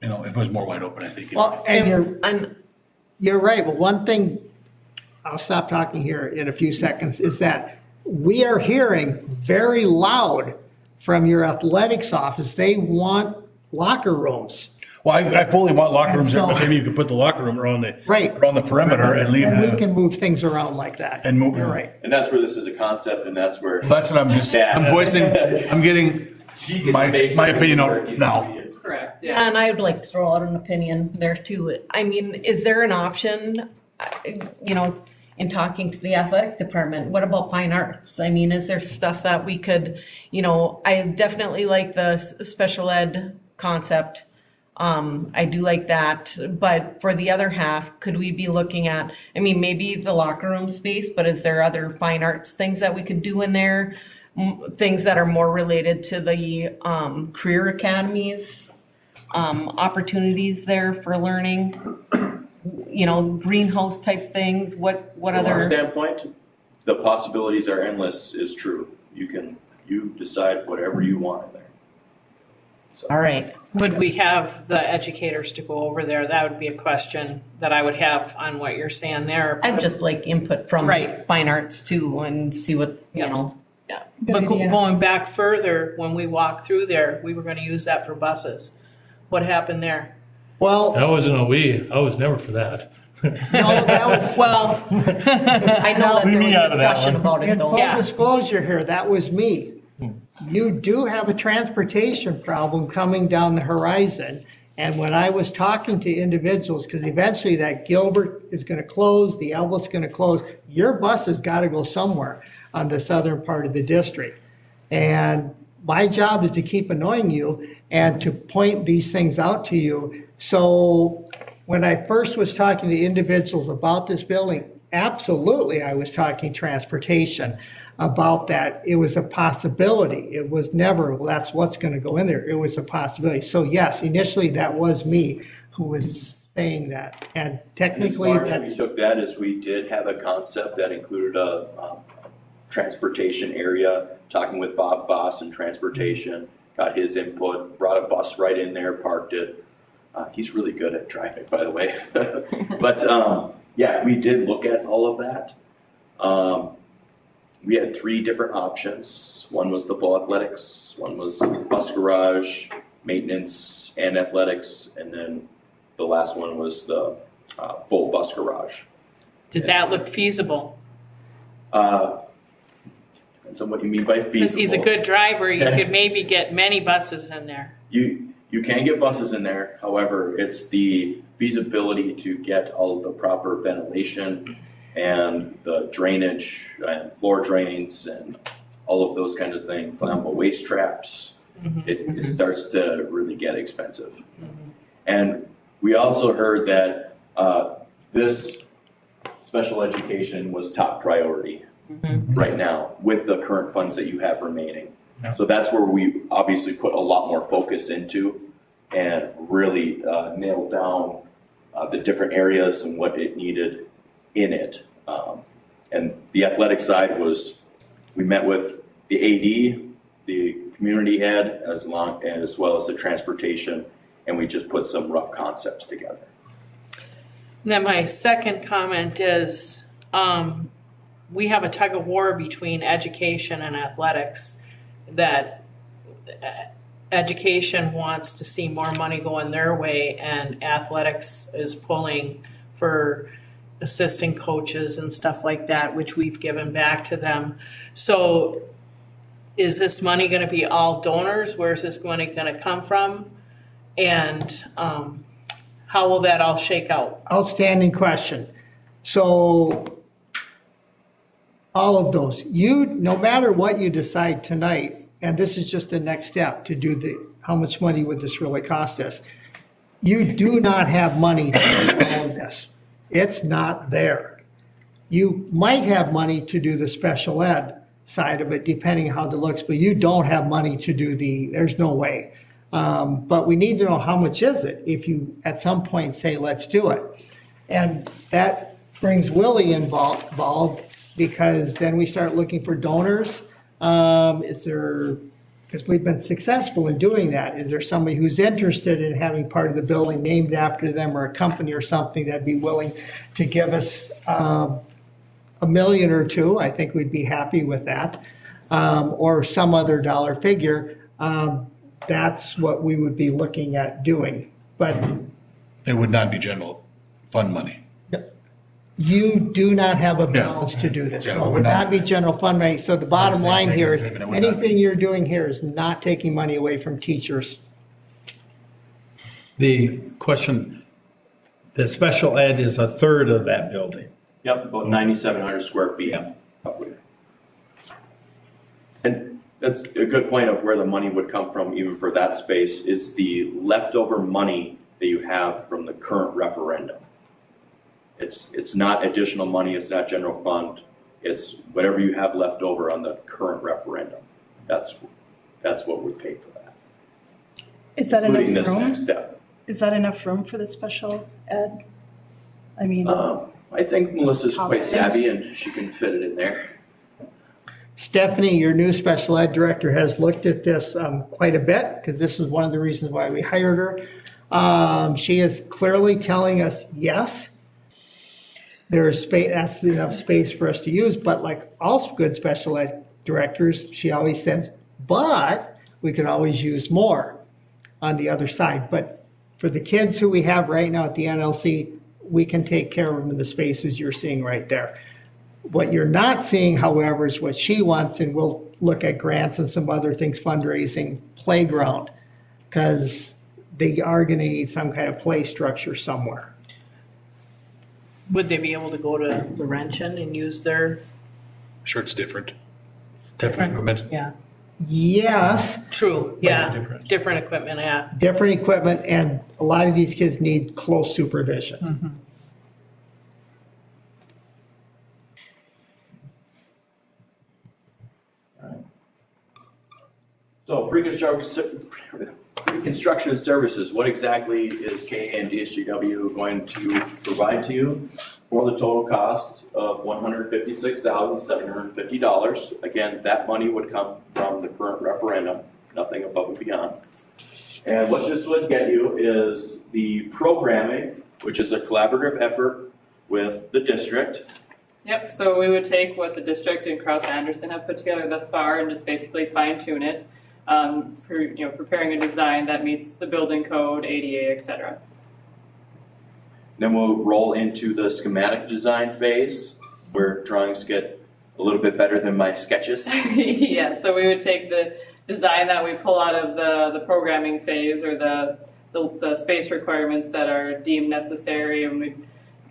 If it was more wide open, I think. Well, and you're right, but one thing, I'll stop talking here in a few seconds, is that we are hearing very loud from your athletics office, they want locker rooms. Well, I fully want locker rooms there, And but so- maybe you could put the locker room around Right. the perimeter and leave And we the, can move things around like that. And move- You're right. And that's where this is a concept, and that's where. that's what I'm voicing, I'm getting my opinion out now. Correct, Yeah, and I would like to throw out an opinion there too. I mean, is there an option, in talking to the athletic department, what about fine arts? I mean, is there stuff that we could, I definitely like the special ed concept. I do like that, but for the other half, could we be looking at, maybe the locker room space, but is there other fine arts things that we could do in there? Things that are more related to the, career academies, opportunities there for learning, greenhouse type things, what From our other? standpoint, the possibilities are endless is true. You decide whatever you want in there. All right, Would we have the educators to go over there? That would be a question that I would have on what you're saying there. I'd just like input from Right. fine arts too and see what, Yeah. Good But idea. going back further, when we walked through there, we were gonna use that for buses. What happened there? Well, That wasn't I was never for that. no, that was, Well, I know that Leave there me was out of that discussion one. about it in though. full Yeah. disclosure here, that was me. You do have a transportation problem coming down the horizon. And when I was talking to individuals, because eventually that Gilbert is gonna close, the Elba's gonna close, your bus has gotta go somewhere on the southern part of the district. And my job is to keep annoying you and to point these things out to you. So when I first was talking to individuals about this building, absolutely, I was talking transportation about that. It was a possibility. It was never, well, that's what's gonna go in there. It was a possibility. So yes, initially that was me who was saying that. And As technically, far as we that's, took that is we did have a concept that included a transportation area, talking with Bob Voss in transportation, got his input, brought a bus right in there, parked it. He's really good at driving, by the way. But yeah, we did look at all of that. We had 3 different options. One was the full athletics, one was bus garage, maintenance, and athletics, and then the last one was the full bus garage. did that look feasible? Depends on what you mean by feasible. Because he's a good driver, you could maybe get many buses in there. You can get buses in there, however, it's the feasibility to get all of the proper ventilation and the drainage and floor drains and all of those kinds of things, flammable waste traps. It starts to really get expensive. And we also heard that this special education was top priority right now with the current funds that you have remaining. Yeah. So that's where we obviously put a lot more focus into and really nailed down the different areas and what it needed in it. And the athletic side was, we met with the AD, the community head, as well as the transportation, and we just put some rough concepts together. And then my second comment is, we have a tug of war between education and athletics, that education wants to see more money going their way, and athletics is pulling for assistant coaches and stuff like that, which we've given back to them. So is this money gonna be all donors? Where's this money gonna come from? And how will that all shake out? outstanding question. So all of those, no matter what you decide tonight, and this is just the next step to do how much money would this really cost us? You do not have money to do all of this. It's not there. You might have money to do the special ed side of it, depending how it looks, but you don't have money to do there's no way. But we need to know how much is it if you at some point say, let's do it. And that brings Willie involved because then we start looking for donors. Because we've been successful in doing that. Is there somebody who's interested in having part of the building named after them or a company or something that'd be willing to give us $1 million or $2 million? I think we'd be happy with that. Or some other dollar figure. That's what we would be looking at doing. But It would not be general fund money. you do not have a balance to do this. Yeah, Well, it would not be general fund money. So the bottom Same line thing, here is, same, but it would not be. anything you're doing here is not taking money away from teachers. The question, the special ed is a third of that building. Yep, about 9,700 square feet. Roughly. And that's a good point of where the money would come from, even for that space, is the leftover money that you have from the current referendum. It's not additional money, it's not general fund, it's whatever you have left over on the current referendum. That's what would pay for that, Is that including this enough room? next step. Is that enough room for the special ed? I mean, I think Melissa's quite Confidence. savvy and she can fit it in there. Stephanie, your new special ed director, has looked at this quite a bit, because this is one of the reasons why we hired her. She is clearly telling us, yes, there is space, that's enough space for us to use, but like all good special ed directors, she always says, but we could always use more on the other side. But for the kids who we have right now at the NLC, we can take care of them in the spaces you're seeing right there. What you're not seeing, however, is what she wants, and we'll look at grants and some other things, fundraising, playground, because they are gonna need some kind of play structure somewhere. Would they be able to go to Laurentian and use their, Sure, it's different. Type of equipment. yeah, Yes, true, yeah, different. different equipment, yeah. different equipment, and a lot of these kids need close supervision. So pre-construction services, what exactly is KA and DSGW going to provide to you for the total cost of $156,750? Again, that money would come from the current referendum, nothing above and beyond. And what this would get you is the programming, which is a collaborative effort with the district. Yep, so we would take what the district and Krause Anderson have put together thus far and just basically fine tune it. For, preparing a design that meets the building code, ADA, et cetera. Then we'll roll into the schematic design phase, where drawings get a little bit better than my sketches. Yeah, so we would take the design that we pull out of the programming phase or the space requirements that are deemed necessary, and we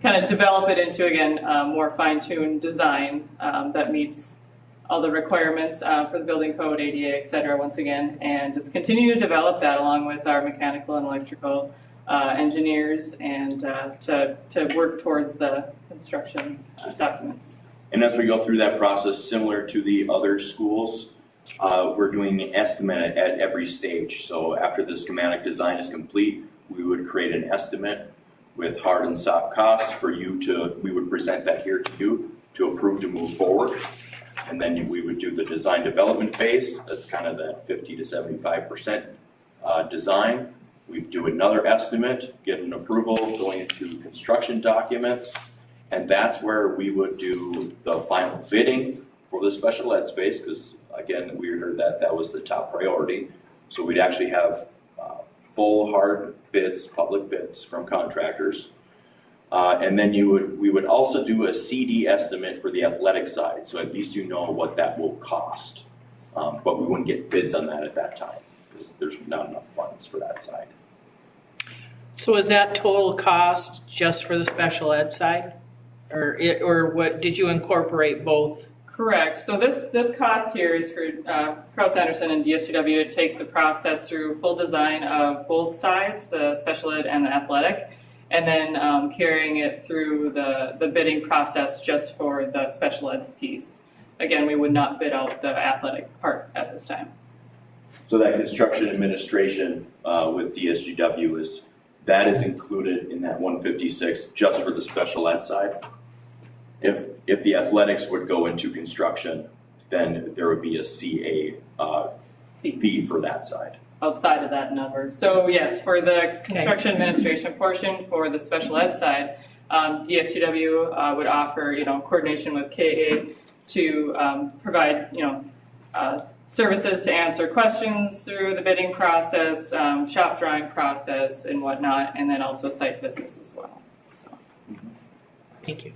kind of develop it into, again, more fine-tuned design that meets all the requirements for the building code, ADA, et cetera, once again, and just continue to develop that along with our mechanical and electrical engineers and to work towards the construction documents. And as we go through that process, similar to the other schools, we're doing an estimate at every stage. So after the schematic design is complete, we would create an estimate with hard and soft costs for you we would present that here to you to approve to move forward. And then we would do the design development phase. That's kind of the 50 to 75% design. We'd do another estimate, get an approval, going into construction documents. And that's where we would do the final bidding for the special ed space, because again, we heard that that was the top priority. So we'd actually have full hard bids, public bids from contractors. And then we would also do a CD estimate for the athletic side, so at least you know what that will cost. But we wouldn't get bids on that at that time, because there's not enough funds for that side. So is that total cost just for the special ed side? Or what, did you incorporate both? Correct. So this cost here is for Kraus Anderson and DSGW to take the process through full design of both sides, the special ed and the athletic, and then carrying it through the bidding process just for the special ed piece. Again, we would not bid out the athletic part at this time. So that construction administration with DSGW is included in that 156 just for the special ed side? If the athletics would go into construction, then there would be a CA fee for that side. Outside of that number. So yes, for the construction administration portion for the special ed side, DSGW would offer, coordination with KA to provide, services to answer questions through the bidding process, shop drawing process and whatnot, and then also site visits as well. So. Thank you.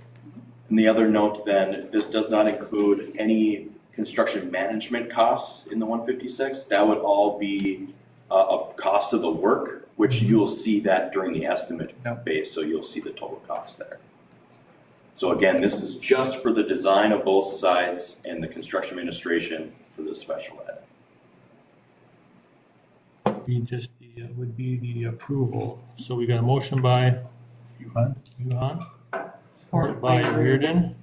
And the other note then, this does not include any construction management costs in the 156. That would all be a cost of the work, which you'll see that during the estimate phase, so you'll see the total cost there. So again, this is just for the design of both sides and the construction administration for the special ed. Would be the approval. So we got a motion by Yuhan, supported by Reardon.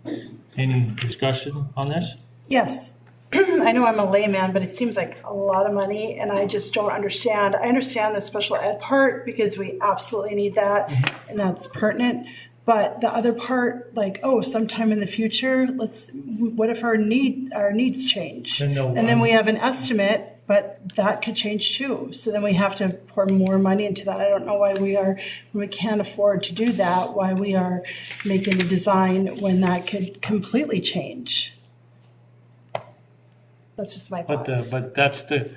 Any discussion on this? Yes. I know I'm a layman, but it seems like a lot of money and I just don't understand. I understand the special ed part because we absolutely need that and that's pertinent. But the other part, like, sometime in the future, what if our needs change? And then we have an estimate, but that could change too. So then we have to pour more money into that. I don't know why when we can't afford to do that, why we are making a design when that could completely change. That's just my thoughts. But that's the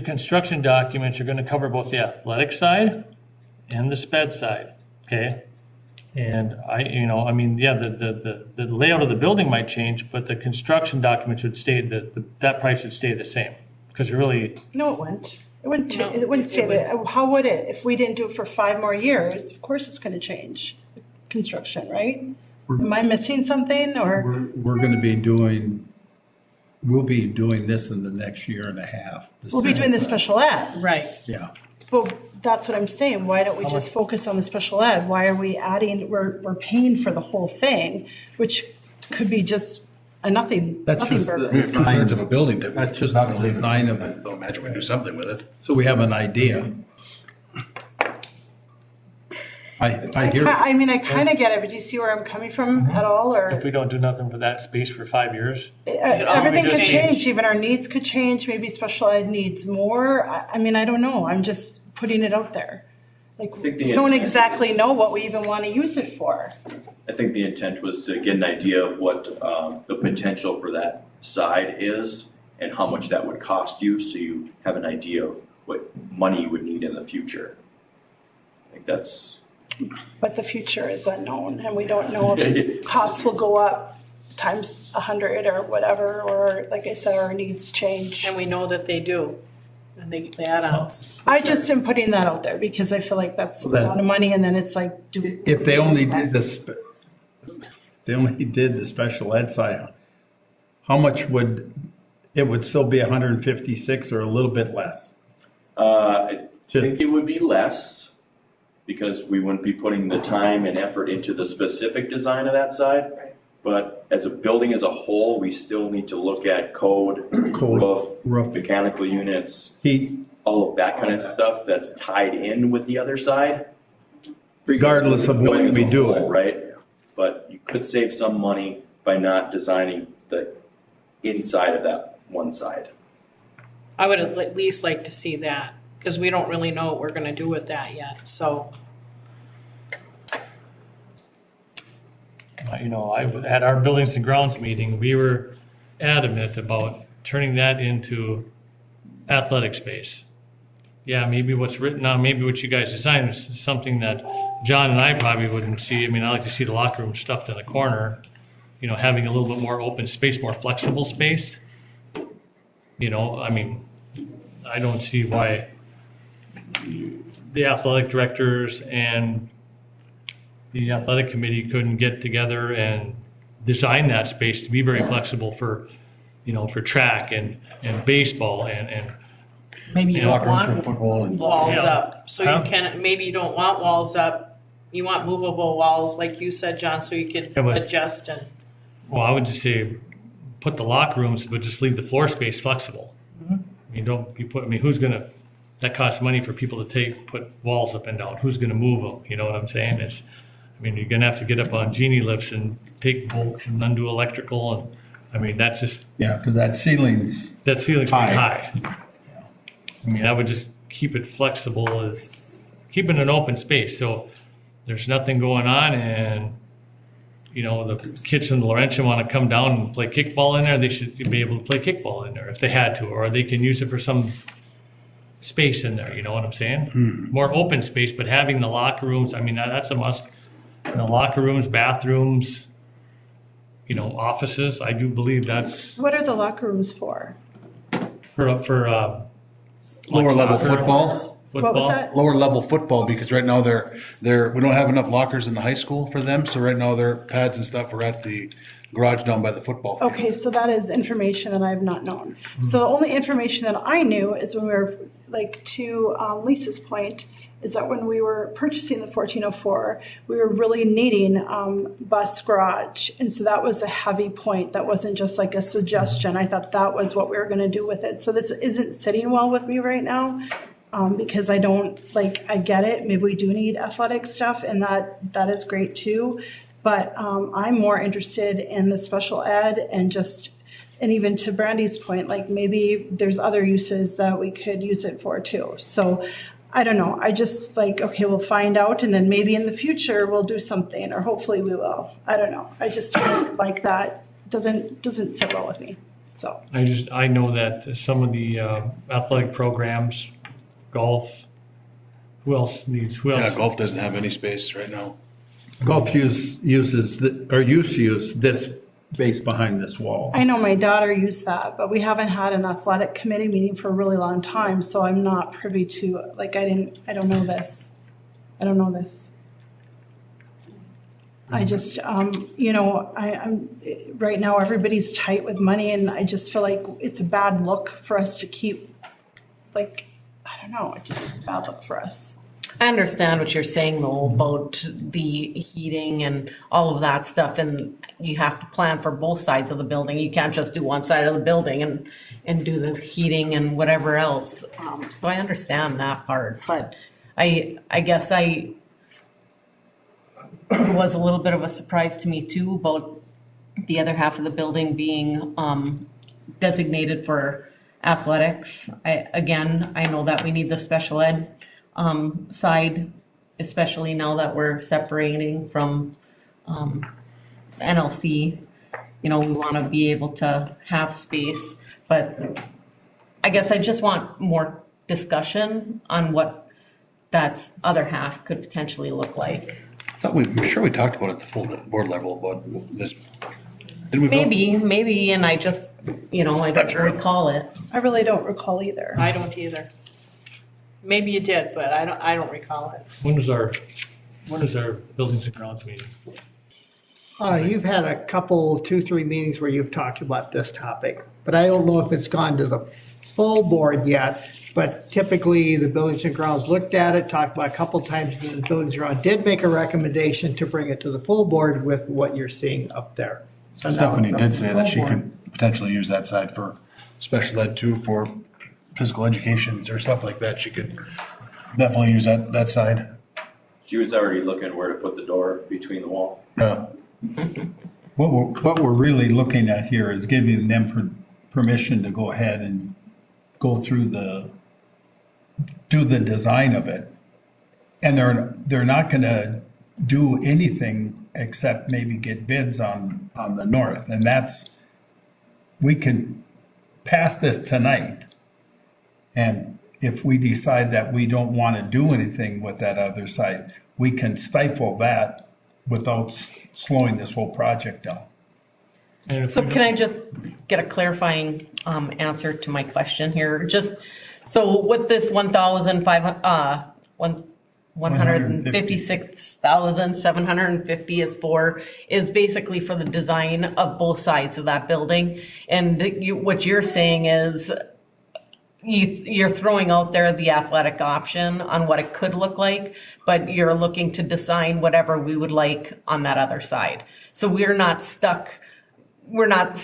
construction documents are gonna cover both the athletic side and the sped side, okay? And the layout of the building might change, but the construction documents would stay, that price would stay the same. Because really. No, it wouldn't. It wouldn't stay there. How would it? If we didn't do it for 5 more years, of course it's gonna change, construction, right? Am I missing something or? We're gonna be we'll be doing this in the next year and a half. We'll be doing the special ed. Right. Yeah. Well, that's what I'm saying. Why don't we just focus on the special ed? Why are we adding, we're paying for the whole thing, which could be just a nothing burger. We have 2/3 of a building. That's just the design of it. Don't imagine we do something with it. So we have an idea. I hear. I kind of get it, but do you see where I'm coming from at all, or? If we don't do nothing for that space for 5 years. Everything just could change, even our needs could change, maybe special ed needs more. I don't know, I'm just putting it out there. Like, think the we don't intent exactly is- know what we even want to use it for. I think the intent was to get an idea of what the potential for that side is and how much that would cost you, so you have an idea of what money you would need in the future. I think that's. But the future is unknown, and we don't know if costs will go up times 100 or whatever, or like I said, our needs change. And we know that they do, and the add-ons. I just am putting that out there because I feel like that's a lot of money, and then it's like, If they only did the special ed side, how much would still be 156 or a little bit less? I think it would be less, because we wouldn't be putting the time and effort into the specific design of that side. But as a building as a whole, we still need to look at code, roof, mechanical units, Heat, all of that kind of stuff that's tied in with the other side. regardless of Building when as we a do whole, it. right? But you could save some money by not designing the inside of that one side. I would at least like to see that, because we don't really know what we're gonna do with that yet, so. At our buildings and grounds meeting, we were adamant about turning that into athletic space. Yeah, maybe what's written on, maybe what you guys designed is something that John and I probably wouldn't see. I mean, I like to see the locker room stuffed in a corner, having a little bit more open space, more flexible space. I don't see why the athletic directors and the athletic committee couldn't get together and design that space to be very flexible for, you know, for track and baseball and Maybe you don't Locker rooms for want football and. walls Yeah. up, so Huh? you can, maybe you don't want walls up. You want movable walls, like you said, John, so you can Yeah, but- adjust and. well, I would just say, put the locker rooms, but just leave the floor space flexible. You don't, you put, I mean, who's gonna, that costs money for people to put walls up and down. Who's gonna move them? You know what I'm saying? It's, I mean, you're gonna have to get up on genie lifts and take bolts and undo electrical and, I mean, that's just, Yeah, because that ceiling's, that ceiling's pretty High. high. I mean, I would just keep it flexible as, keeping an open space, so there's nothing going on and, you know, the kids from Laurentian want to come down and play kickball in there, they should be able to play kickball in there if they had to, or they can use it for some space in there, you know what I'm saying? More open space, but having the locker rooms, I mean, that's a must. You know, locker rooms, bathrooms, you know, offices, I do believe that's What are the locker rooms for? for Lower level soccer. football, What was football. that? lower level football, because right now we don't have enough lockers in the high school for them, so right now their pads and stuff are at the garage down by the football field. Okay, so that is information that I've not known. So the only information that I knew is when we were, like, to Lisa's point, is that when we were purchasing the 1404, we were really needing bus garage. And so that was a heavy point. That wasn't just like a suggestion. I thought that was what we were gonna do with it. So this isn't sitting well with me right now. Because I don't, like, I get it, maybe we do need athletic stuff, and that is great too. But I'm more interested in the special ed and just, and even to Brandy's point, like, maybe there's other uses that we could use it for too. So I don't know, I just like, okay, we'll find out, and then maybe in the future we'll do something, or hopefully we will. I don't know, I just don't like that, doesn't sit well with me, so. I know that some of the athletic programs, golf, who else? Yeah, golf doesn't have any space right now. golf uses, used to use this space behind this wall. I know my daughter used that, but we haven't had an athletic committee meeting for a really long time, so I'm not privy to, like, I don't know this. I don't know this. I just, you know, I'm, right now, everybody's tight with money, and I just feel like it's a bad look for us to keep, like, I don't know, it's a bad look for us. I understand what you're saying though about the heating and all of that stuff, and you have to plan for both sides of the building. You can't just do one side of the building and do the heating and whatever else. So I understand that part, but I guess it was a little bit of a surprise to me too about the other half of the building being designated for athletics. I know that we need the special ed side, especially now that we're separating from NLC. You know, we want to be able to have space, but I guess I just want more discussion on what that other half could potentially look like. I'm sure we talked about it at the full board level about this. Didn't we vote? Maybe, and I just, you know, I don't recall it. I really don't recall either. I don't either. Maybe you did, but I don't recall it. When is our buildings and grounds meeting? You've had a couple, 2-3 meetings where you've talked about this topic, but I don't know if it's gone to the full board yet. But typically, the Buildings and Grounds looked at it, talked about a couple times, and the Buildings and Grounds did make a recommendation to bring it to the full board with what you're seeing up there. So now Stephanie it's up did to say the that full she board. could potentially use that side for special ed too, for physical education or stuff like that. She could definitely use that side. She was already looking where to put the door between the wall. Yeah. What we're really looking at here is giving them permission to go ahead and go through do the design of it. And they're not gonna do anything except maybe get bids on the north. And we can pass this tonight. And if we decide that we don't wanna do anything with that other side, we can stifle that without slowing this whole project down. And if So we can I just get a clarifying answer to my question here? Just, so with this 1,500, $156,750 is basically for the design of both sides of that building. And what you're saying is you're throwing out there the athletic option on what it could look like, but you're looking to design whatever we would like on that other side. So we're not stuck. We're not,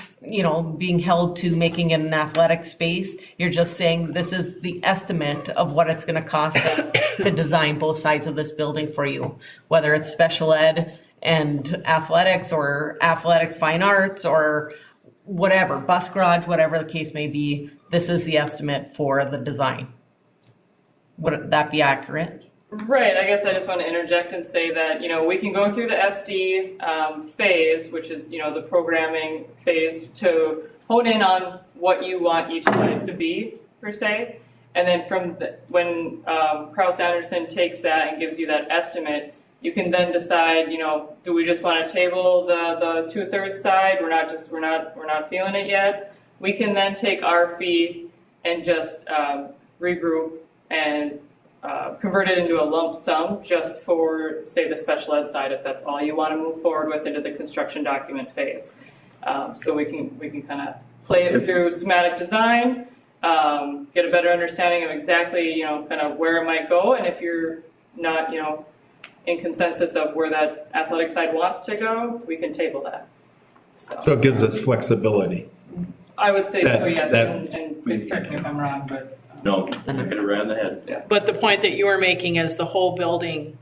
being held to making it an athletic space. You're just saying this is the estimate of what it's gonna cost us to design both sides of this building for you. Whether it's special ed and athletics, or athletics, fine arts, or whatever, bus garage, whatever the case may be, this is the estimate for the design. Would that be accurate? Right, I guess I just want to interject and say that, we can go through the SD phase, which is, the programming phase, to hone in on what you want each side to be, per se. And then when Kraus Anderson takes that and gives you that estimate, you can then decide, do we just want to table the 2/3 side? We're not feeling it yet. We can then take our fee and just regroup and convert it into a lump sum just for, say, the special ed side, if that's all you want to move forward with into the construction document phase. So we can kind of play it through schematic design, get a better understanding of exactly, kind of where it might go, and if you're not, in consensus of where that athletic side wants to go, we can table that. So it gives us flexibility. I would say so, yes, that- and please correct me if I'm wrong, but. No, I hit it right on the head. Yeah. But the point that you were making is the whole building,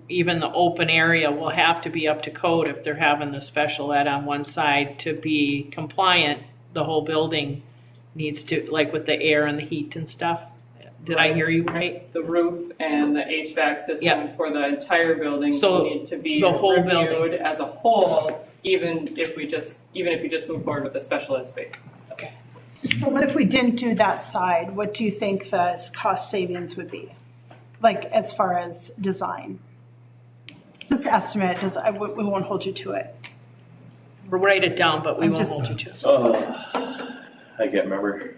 even the open area, will have to be up to code if they're having the special ed on one side to be compliant. The whole building needs to, like with the air and the heat and stuff. Did I hear you right? The roof and the HVAC system Yep. for the entire building So need to be the whole reviewed building. as a whole, even if you just move forward with the special ed space. So what if we didn't do that side? What do you think the cost savings would be? Like, as far as design? Just estimate, we won't hold you to it. We'll write it down, but we I'm won't just- hold you to it. I can't remember.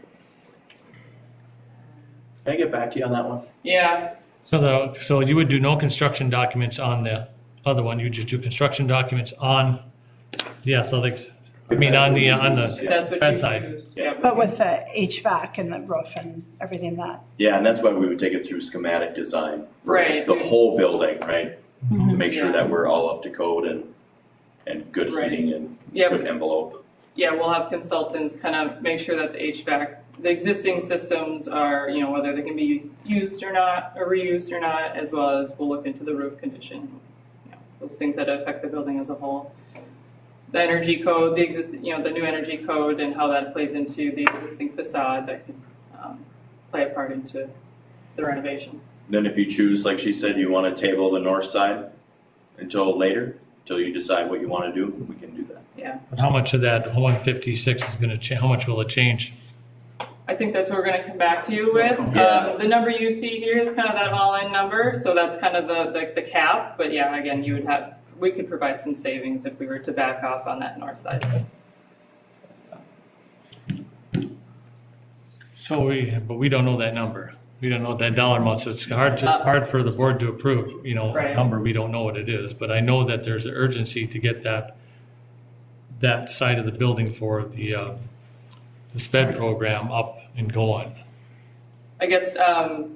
Can I get back to you on that one? Yeah, So you would do no construction documents on the other one, you just do construction documents on the athletic, on the that's what sped you side. choose. Yeah. But with the HVAC and the roof and everything that, Yeah, and that's why we would take it through schematic design. For Right. the whole building, right? To make sure Yeah. that we're all up to code and good Right. heating and Yeah. good envelope. Yeah, we'll have consultants kind of make sure that the HVAC, the existing systems are, whether they can be used or not, or reused or not, as well as we'll look into the roof condition, those things that affect the building as a whole. The energy code, the existing, the new energy code and how that plays into the existing facade that could play a part into the renovation. Then if you choose, like she said, you want to table the north side until later, until you decide what you want to do, we can do that. Yeah, But how much of that 156 is gonna how much will it change? I think that's what we're gonna come back to you with. Yeah. The number you see here is kind of that all-in number, so that's kind of the cap, but yeah, again, we could provide some savings if we were to back off on that north side. So. But we don't know that number. We don't know that dollar amount, so it's hard for the board to approve, a Right. number, we don't know what it is. But I know that there's an urgency to get that side of the building for the SPED program up and going. I guess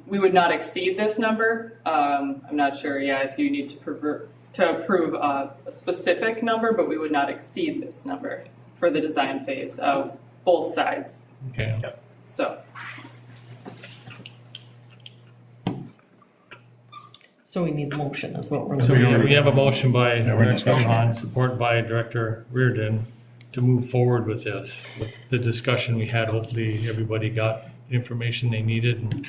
we would not exceed this number. I'm not sure, if you need to approve a specific number, but we would not exceed this number for the design phase of both sides, Okay. so. So we need motion is what we're. So we have a motion by we're in Director discussion. Lujan, support by Director Reardon, to move forward with this. With the discussion we had, hopefully everybody got the information they needed and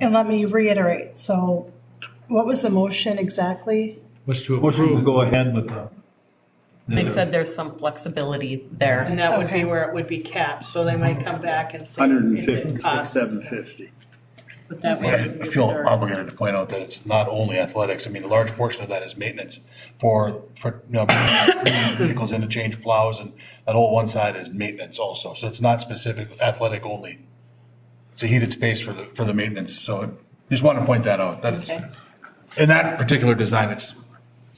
and let me reiterate, so what was the motion exactly? was to Motion to approve. go ahead with the. They said there's some flexibility there. And that would be Okay. where it would be capped, so they might come back and say. it didn't cost us. $156,750. But that way we I can get feel started. obligated to point out that it's not only athletics. I mean, a large portion of that is maintenance for vehicles, interchange plows, and that whole one side is maintenance also. So it's not specific athletic only. It's a heated space for the maintenance, so Just want to point that out, that it's, Okay. in that particular design, it's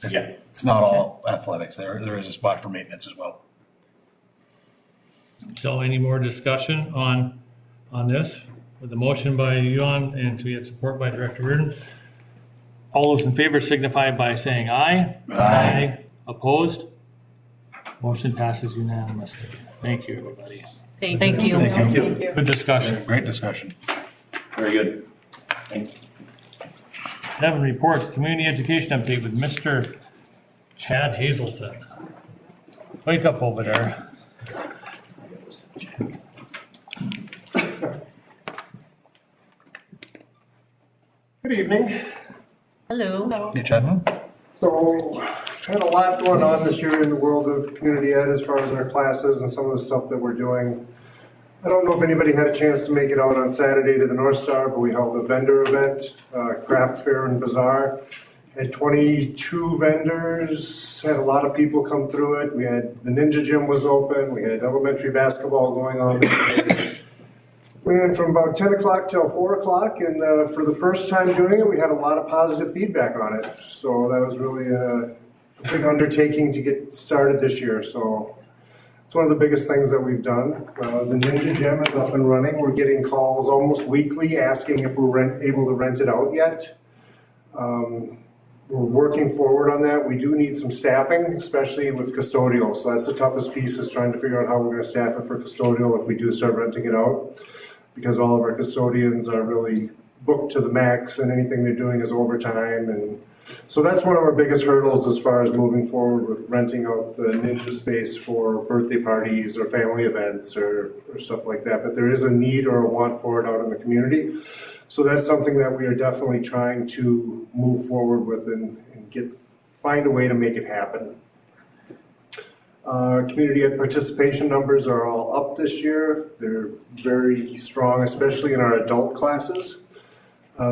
Yeah. it's not all athletics. There is a spot for maintenance as well. So any more discussion on this? With the motion by Yuan and to get support by Director Reardon. All those in favor signify by saying aye. Aye. Opposed? Motion passes unanimously. Thank you, everybody. Thank you. Thank you. Good discussion. Great discussion. Very good. Thanks. 7, reports, community education update with Mr. Chad Hazelton. Wake up over there. Good evening. Hello. Hey, Chadman? So, had a lot going on this year in the world of community ed as far as our classes and some of the stuff that we're doing. I don't know if anybody had a chance to make it out on Saturday to the North Star, but we held a vendor event, craft fair and bazaar. Had 22 vendors, had a lot of people come through it. We had, the Ninja Gym was open, we had elementary basketball going on. We went from about 10 o'clock till 4 o'clock, and for the first time doing it, we had a lot of positive feedback on it. So that was really a big undertaking to get started this year. So it's one of the biggest things that we've done. The Ninja Gym is up and running. We're getting calls almost weekly asking if we're able to rent it out yet. We're working forward on that. We do need some staffing, especially with custodial. So that's the toughest piece, is trying to figure out how we're gonna staff it for custodial if we do start renting it out. Because all of our custodians are really booked to the max, and anything they're doing is overtime. And so that's one of our biggest hurdles as far as moving forward with renting out the Ninja space for birthday parties or family events or stuff like that. But there is a need or a want for it out in the community. So that's something that we are definitely trying to move forward with and find a way to make it happen. Our community ed participation numbers are all up this year. They're very strong, especially in our adult classes.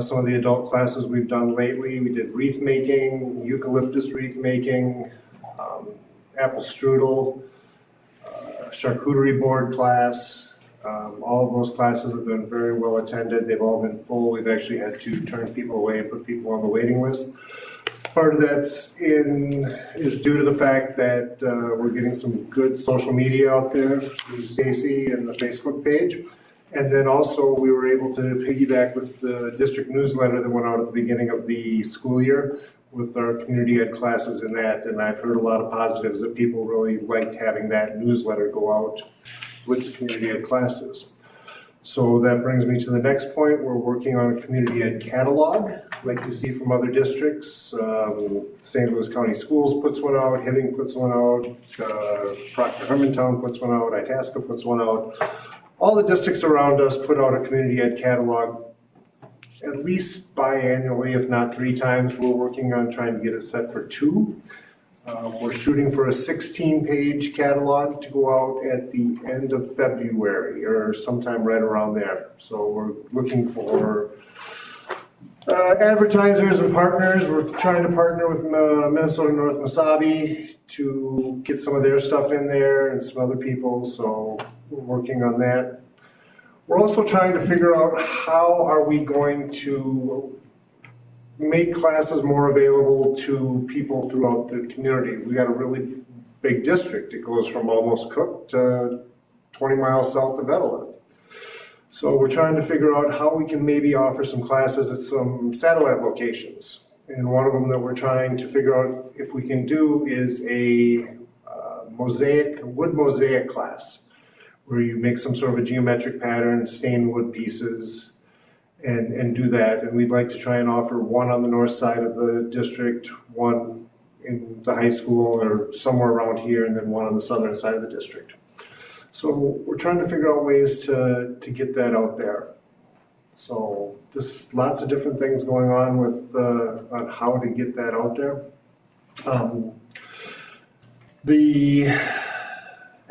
Some of the adult classes we've done lately, we did wreath making, eucalyptus wreath making, apple strudel, charcuterie board class. All of those classes have been very well attended. They've all been full. We've actually had to turn people away and put people on the waiting list. Part of that's is due to the fact that we're getting some good social media out there through Stacy and the Facebook page. And then also we were able to piggyback with the district newsletter that went out at the beginning of the school year with our community ed classes in that. And I've heard a lot of positives that people really liked having that newsletter go out with the community ed classes. So that brings me to the next point. We're working on a community ed catalog, like you see from other districts. St. Louis County Schools puts one out, Hibbing puts one out, Proctor Hermantown puts one out, Itasca puts one out. All the districts around us put out a community ed catalog at least biannually, if not 3 times. We're working on trying to get it set for 2. We're shooting for a 16-page catalog to go out at the end of February or sometime right around there. So we're looking for advertisers and partners. We're trying to partner with Minnesota North Mesabi to get some of their stuff in there and some other people. So we're working on that. We're also trying to figure out how are we going to make classes more available to people throughout the community. We got a really big district. It goes from almost Cook to 20 miles south of Evelyn. So we're trying to figure out how we can maybe offer some classes at some satellite locations. And one of them that we're trying to figure out if we can do is a wood mosaic class, where you make some sort of a geometric pattern, stain wood pieces, and do that. And we'd like to try and offer one on the north side of the district, one in the high school or somewhere around here, and then one on the southern side of the district. So we're trying to figure out ways to get that out there. So there's lots of different things going on with on how to get that out there. The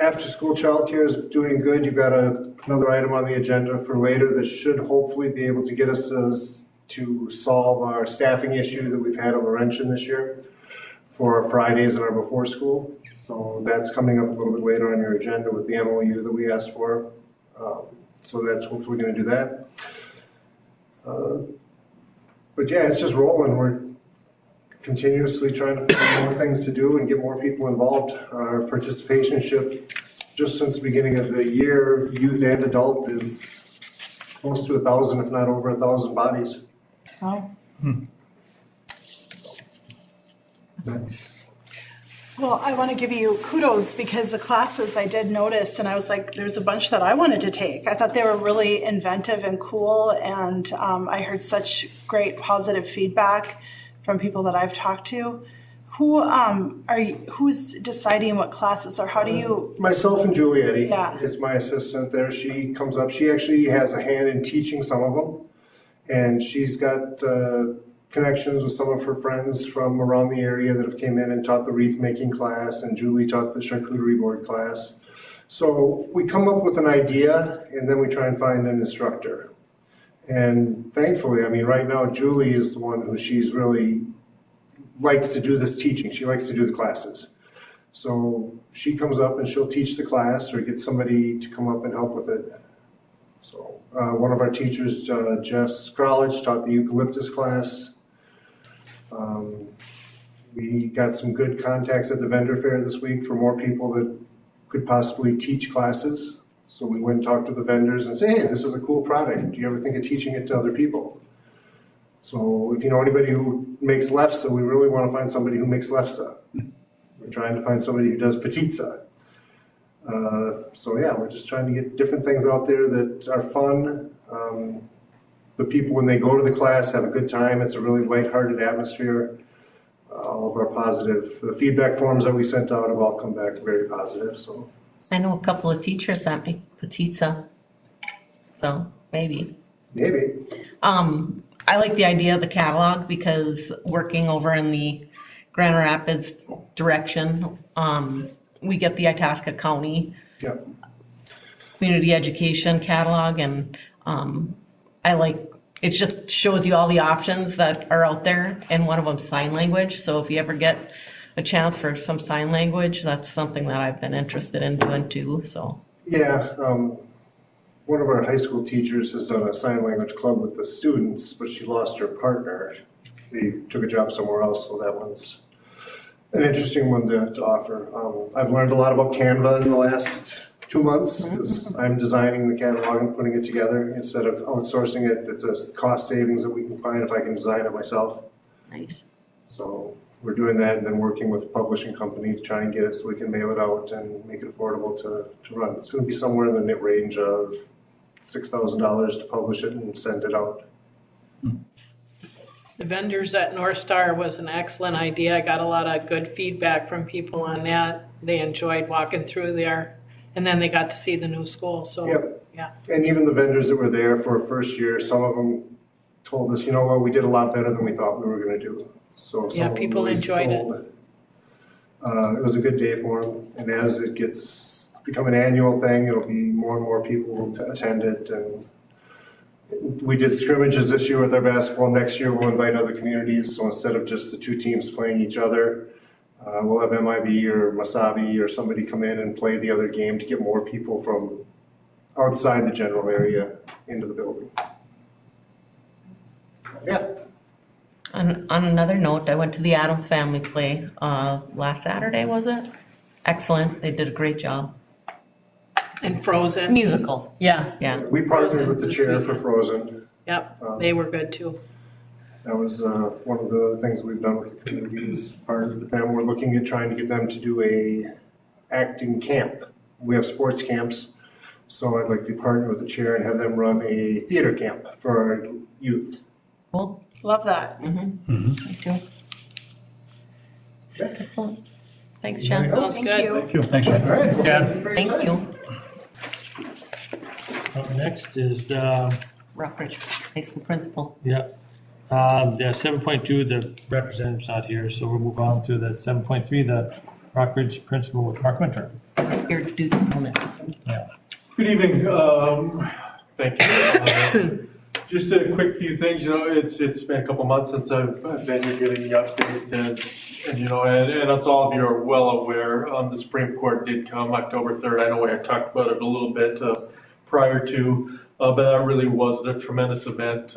after-school childcare is doing good. You've got another item on the agenda for later that should hopefully be able to get us to solve our staffing issue that we've had at Laurentian this year for our Fridays and our before school. So that's coming up a little bit later on your agenda with the MOU that we asked for. So that's hopefully going to do that. But yeah, it's just rolling. We're continuously trying to find more things to do and get more people involved. Our participation ship, just since the beginning of the year, youth and adult, is close to 1,000, if not over 1,000 bodies. Wow. That's, Well, I want to give you kudos because the classes I did notice, and I was like, there's a bunch that I wanted to take. I thought they were really inventive and cool, and I heard such great positive feedback from people that I've talked to. Who's deciding what classes, or how do you? myself and Juliette Yeah. is my assistant there. She comes up. She actually has a hand in teaching some of them, and she's got connections with some of her friends from around the area that have came in and taught the wreath making class, and Julie taught the charcuterie board class. So we come up with an idea, and then we try and find an instructor. And thankfully, I mean, right now Julie is the one who she's really likes to do this teaching. She likes to do the classes. So she comes up and she'll teach the class or get somebody to come up and help with it. So one of our teachers, Jess Scrolich, taught the eucalyptus class. We got some good contacts at the vendor fair this week for more people that could possibly teach classes. So we went and talked to the vendors and say, hey, this is a cool product. Do you ever think of teaching it to other people? So if you know anybody who makes lefse, we really want to find somebody who makes lefse. We're trying to find somebody who does petitza. So yeah, we're just trying to get different things out there that are fun. The people, when they go to the class, have a good time. It's a really lighthearted atmosphere. All of our positive, the feedback forms that we sent out have all come back very positive, so. I know a couple of teachers that make petitza, so maybe. Maybe. I like the idea of the catalog because working over in the Grand Rapids direction, we get the Itasca County Yeah. Community Education catalog, and I like, it just shows you all the options that are out there, and one of them's sign language. So if you ever get a chance for some sign language, that's something that I've been interested in doing too, so. Yeah, one of our high school teachers has done a sign language club with the students, but she lost her partner. They took a job somewhere else, so that one's an interesting one to offer. I've learned a lot about Canva in the last 2 months because I'm designing the catalog and putting it together instead of outsourcing it. It's a cost savings that we can find if I can design it myself. Nice. So we're doing that and then working with a publishing company to try and get it so we can mail it out and make it affordable to run. It's going to be somewhere in the net range of $6,000 to publish it and send it out. The vendors at North Star was an excellent idea. I got a lot of good feedback from people on that. They enjoyed walking through there, and then they got to see the new school, so, Yep. yeah. And even the vendors that were there for a first year, some of them told us, you know what, we did a lot better than we thought we were going to do. So some Yeah, of them people really enjoyed it. sold. It was a good day for them, and as it gets become an annual thing, it'll be more and more people to attend it. And we did scrimmages this year with our basketball. Next year we'll invite other communities. So instead of just the two teams playing each other, we'll have MIB or Masabi or somebody come in and play the other game to get more people from outside the general area into the building. Yeah. On another note, I went to the Addams Family play last Saturday, was it? Excellent, they did a great job. And Frozen. Musical, yeah. We partnered with the chair for Frozen. Yep, they were good too. That was one of the things we've done with the community is partnered with them. We're looking at trying to get them to do a acting camp. We have sports camps, so I'd like to partner with the chair and have them run a theater camp for our youth. Cool. Love that. Me too. Excellent. Thanks, Jen. Sounds Thank good. you. Thanks, Chad. All right. Thanks, Chad. Thank you. Up next is, Rockridge High School Principal. yeah, 7.2, the representative's not here, so we'll move on to the 7.3, the Rockridge Principal with Mark Winter. Here to do the bonus. Yeah. Good evening. Thank you. Just a quick few things, it's been a couple months since I've been here giving the update and as all of you are well aware, the Supreme Court did come October 3rd. I know we had talked about it a little bit prior to, but that really was a tremendous event.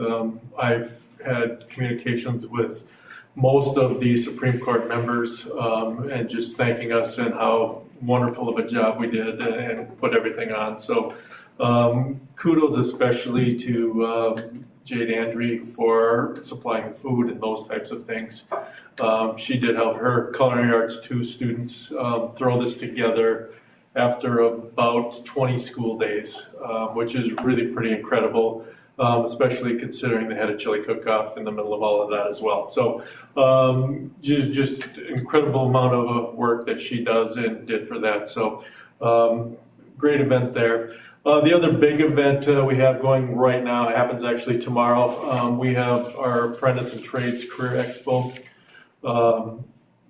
I've had communications with most of the Supreme Court members, and just thanking us and how wonderful of a job we did and put everything on. So kudos especially to Jade Andre for supplying the food and those types of things. She did help her culinary arts 2 students throw this together after about 20 school days, which is really pretty incredible, especially considering they had a chili cook-off in the middle of all of that as well. So just incredible amount of work that she does and did for that. So great event there. The other big event we have going right now happens actually tomorrow. We have our Apprentice and Trades Career Expo.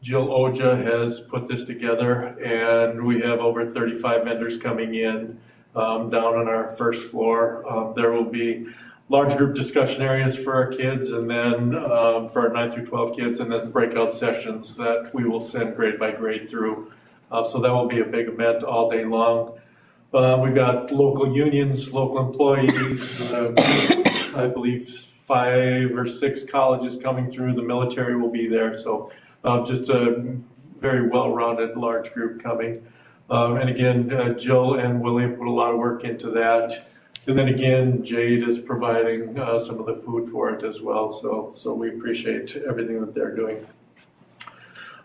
Jill Oja has put this together, and we have over 35 vendors coming in down on our first floor. There will be large group discussion areas for our kids, and then for our 9 through 12 kids, and then breakout sessions that we will send grade by grade through. So that will be a big event all day long. We've got local unions, local employees, I believe 5 or 6 colleges coming through, the military will be there. So just a very well-rounded large group coming. And again, Jill and William put a lot of work into that. And then again, Jade is providing some of the food for it as well. So we appreciate everything that they're doing.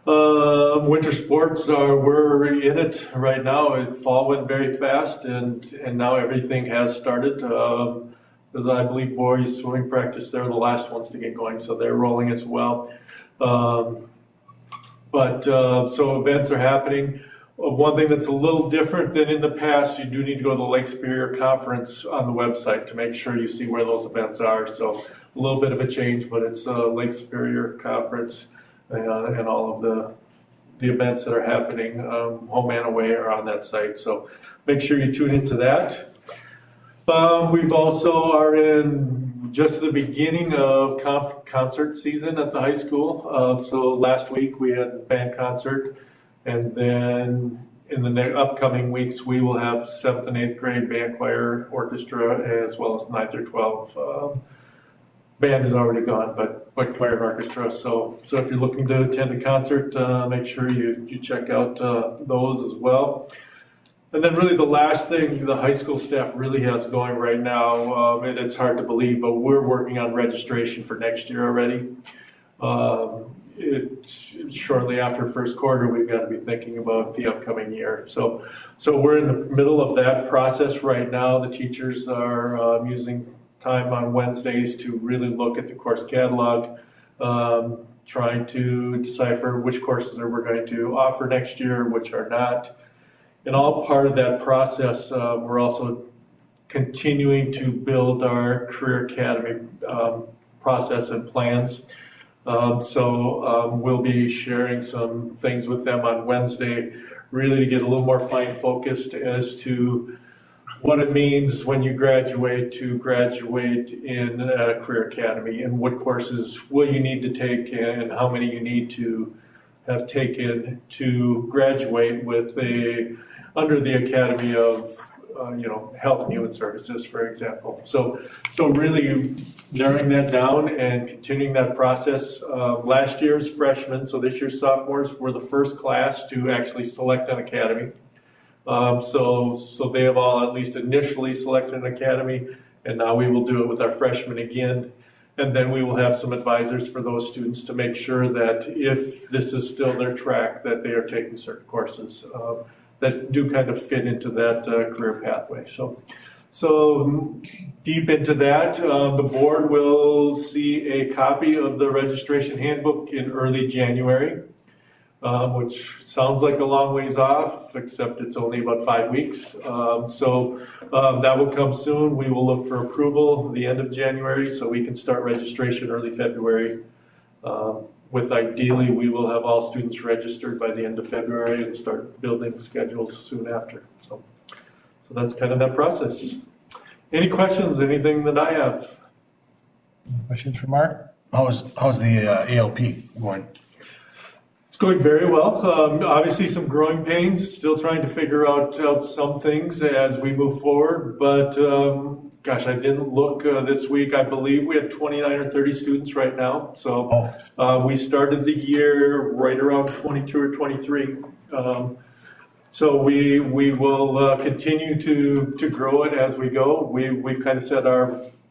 Winter sports we're in it right now. Fall went very fast, and now everything has started. Because I believe boys swimming practice, they're the last ones to get going, so they're rolling as well. So events are happening. One thing that's a little different than in the past, you do need to go to the Lake Superior Conference on the website to make sure you see where those events are. So a little bit of a change, but it's Lake Superior Conference. And all of the events that are happening, home and away, are on that site. So make sure you tune into that. We've also are in just the beginning of concert season at the high school. So last week we had a band concert, and then in the upcoming weeks we will have 7th and 8th grade band, choir, orchestra, as well as 9th through 12. Band is already gone, but choir and orchestra. So if you're looking to attend a concert, make sure you check out those as well. And then really the last thing the high school staff really has going right now, and it's hard to believe, but we're working on registration for next year already. It's shortly after first quarter, we've got to be thinking about the upcoming year. So we're in the middle of that process right now. The teachers are using time on Wednesdays to really look at the course catalog, trying to decipher which courses are we're going to offer next year, which are not. And all part of that process, we're also continuing to build our Career Academy process and plans. We'll be sharing some things with them on Wednesday, really to get a little more fine focused as to what it means when you graduate to graduate in a Career Academy, and what courses will you need to take and how many you need to have taken to graduate with under the Academy of Health and Human Services, for example. So really narrowing that down and continuing that process. Last year's freshmen, so this year's sophomores, were the first class to actually select an academy. So they have all at least initially selected an academy, and now we will do it with our freshmen again. And then we will have some advisors for those students to make sure that if this is still their track, that they are taking certain courses that do kind of fit into that career pathway. So deep into that, the board will see a copy of the registration handbook in early January. Which sounds like a long ways off, except it's only about 5 weeks. That will come soon. We will look for approval at the end of January, so we can start registration early February. With ideally, we will have all students registered by the end of February and start building schedules soon after. So that's kind of that process. Any questions, anything that I have? Questions for Mark? How's the ALP going? Going very well. Obviously some growing pains, still trying to figure out some things as we move forward, but gosh, I didn't look this week. I believe we have 29 or 30 students right now. So we started the year right around 22 or 23. So we will continue to grow it as we go. We've kind of said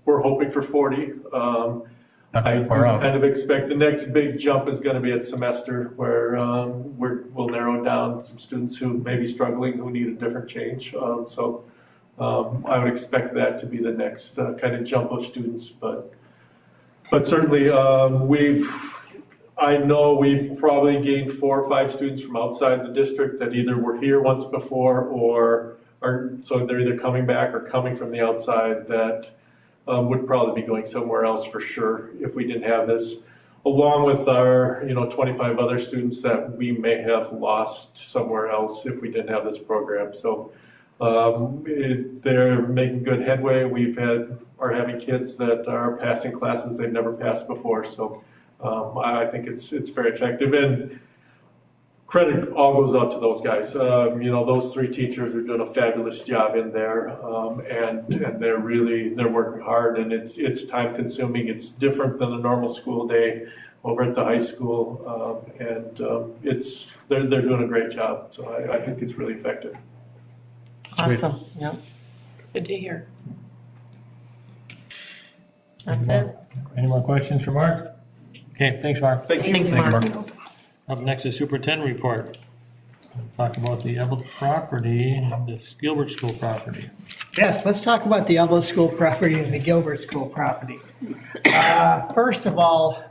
we're hoping for 40. I kind of expect the next big jump is going to be at semester where we'll narrow down some students who may be struggling, who need a different change. I would expect that to be the next kind of jump of students. But certainly I know we've probably gained 4 or 5 students from outside the district that either were here once before or so they're either coming back or coming from the outside that would probably be going somewhere else for sure if we didn't have this, along with our 25 other students that we may have lost somewhere else if we didn't have this program. So they're making good headway. Are having kids that are passing classes they've never passed before. So I think it's very effective, and credit all goes out to those guys. Those 3 teachers are doing a fabulous job in there, and they're working hard, and it's time consuming. It's different than a normal school day over at the high school, they're doing a great job. So I think it's really effective. Awesome, yeah. Good to hear. That's it. Any more questions for Mark? Okay, thanks, Mark. Thank you. Thanks, Mark. Up next is Superintendent Report. Talk about the Evelyn property and the Gilbert School property. Yes, let's talk about the Evelyn School property and the Gilbert School property. First of all,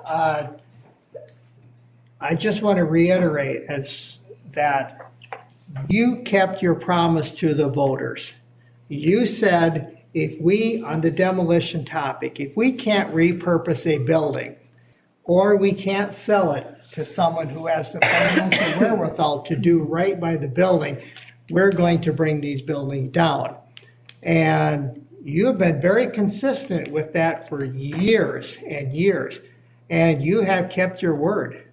I just want to reiterate that you kept your promise to the voters. You said on the demolition topic, if we can't repurpose a building or we can't sell it to someone who has the financial wherewithal to do right by the building, we're going to bring these buildings down. And you have been very consistent with that for years and years, and you have kept your word.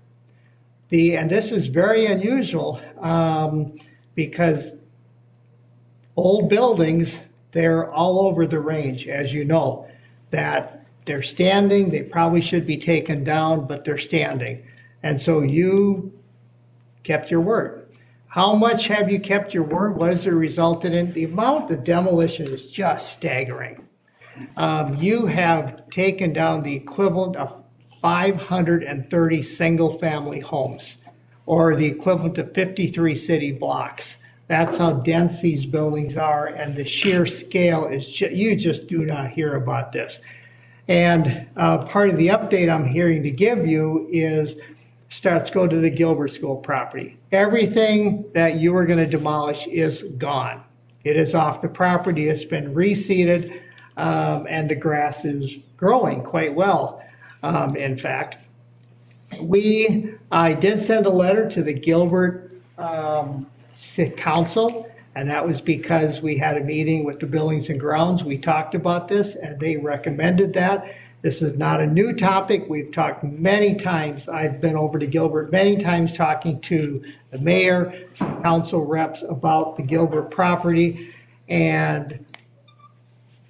And this is very unusual because old buildings, they're all over the range, as you know, that they're standing, they probably should be taken down, but they're standing. And so you kept your word. How much have you kept your word? What has it resulted in? The amount of demolition is just staggering. You have taken down the equivalent of 530 single-family homes, or the equivalent of 53 city blocks. That's how dense these buildings are, and the sheer scale is, you just do not hear about this. And part of the update I'm hearing to give you is, let's go to the Gilbert School property. Everything that you were going to demolish is gone. It is off the property, it's been reseeded, and the grass is growing quite well. In fact, I did send a letter to the Gilbert City Council, and that was because we had a meeting with the Buildings and Grounds. We talked about this, and they recommended that. This is not a new topic. We've talked many times. I've been over to Gilbert many times talking to the mayor, some council reps about the Gilbert property, and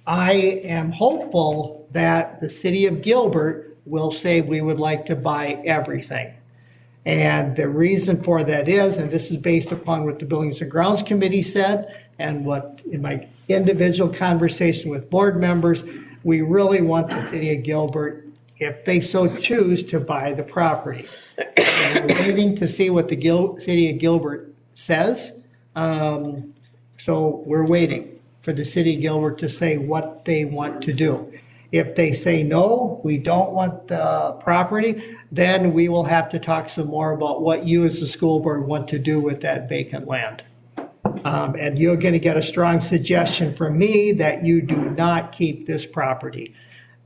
I am hopeful that the city of Gilbert will say we would like to buy everything. And the reason for that is, and this is based upon what the Buildings and Grounds Committee said, and what in my individual conversation with board members, we really want the city of Gilbert, if they so choose, to buy the property. We're waiting to see what the city of Gilbert says. So we're waiting for the city of Gilbert to say what they want to do. If they say, no, we don't want the property, then we will have to talk some more about what you as the school board want to do with that vacant land. And you're going to get a strong suggestion from me that you do not keep this property,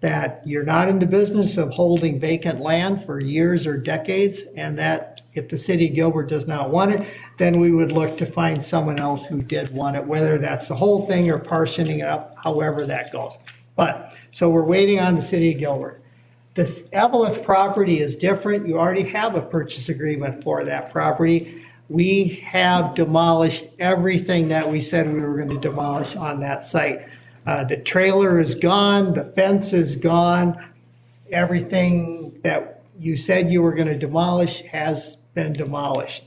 that you're not in the business of holding vacant land for years or decades, and that if the city of Gilbert does not want it, then we would look to find someone else who did want it, whether that's the whole thing or partitioning it up, however that goes. But, so we're waiting on the city of Gilbert. This Evelyn's property is different. You already have a purchase agreement for that property. We have demolished everything that we said we were going to demolish on that site. The trailer is gone, the fence is gone, everything that you said you were gonna demolish has been demolished.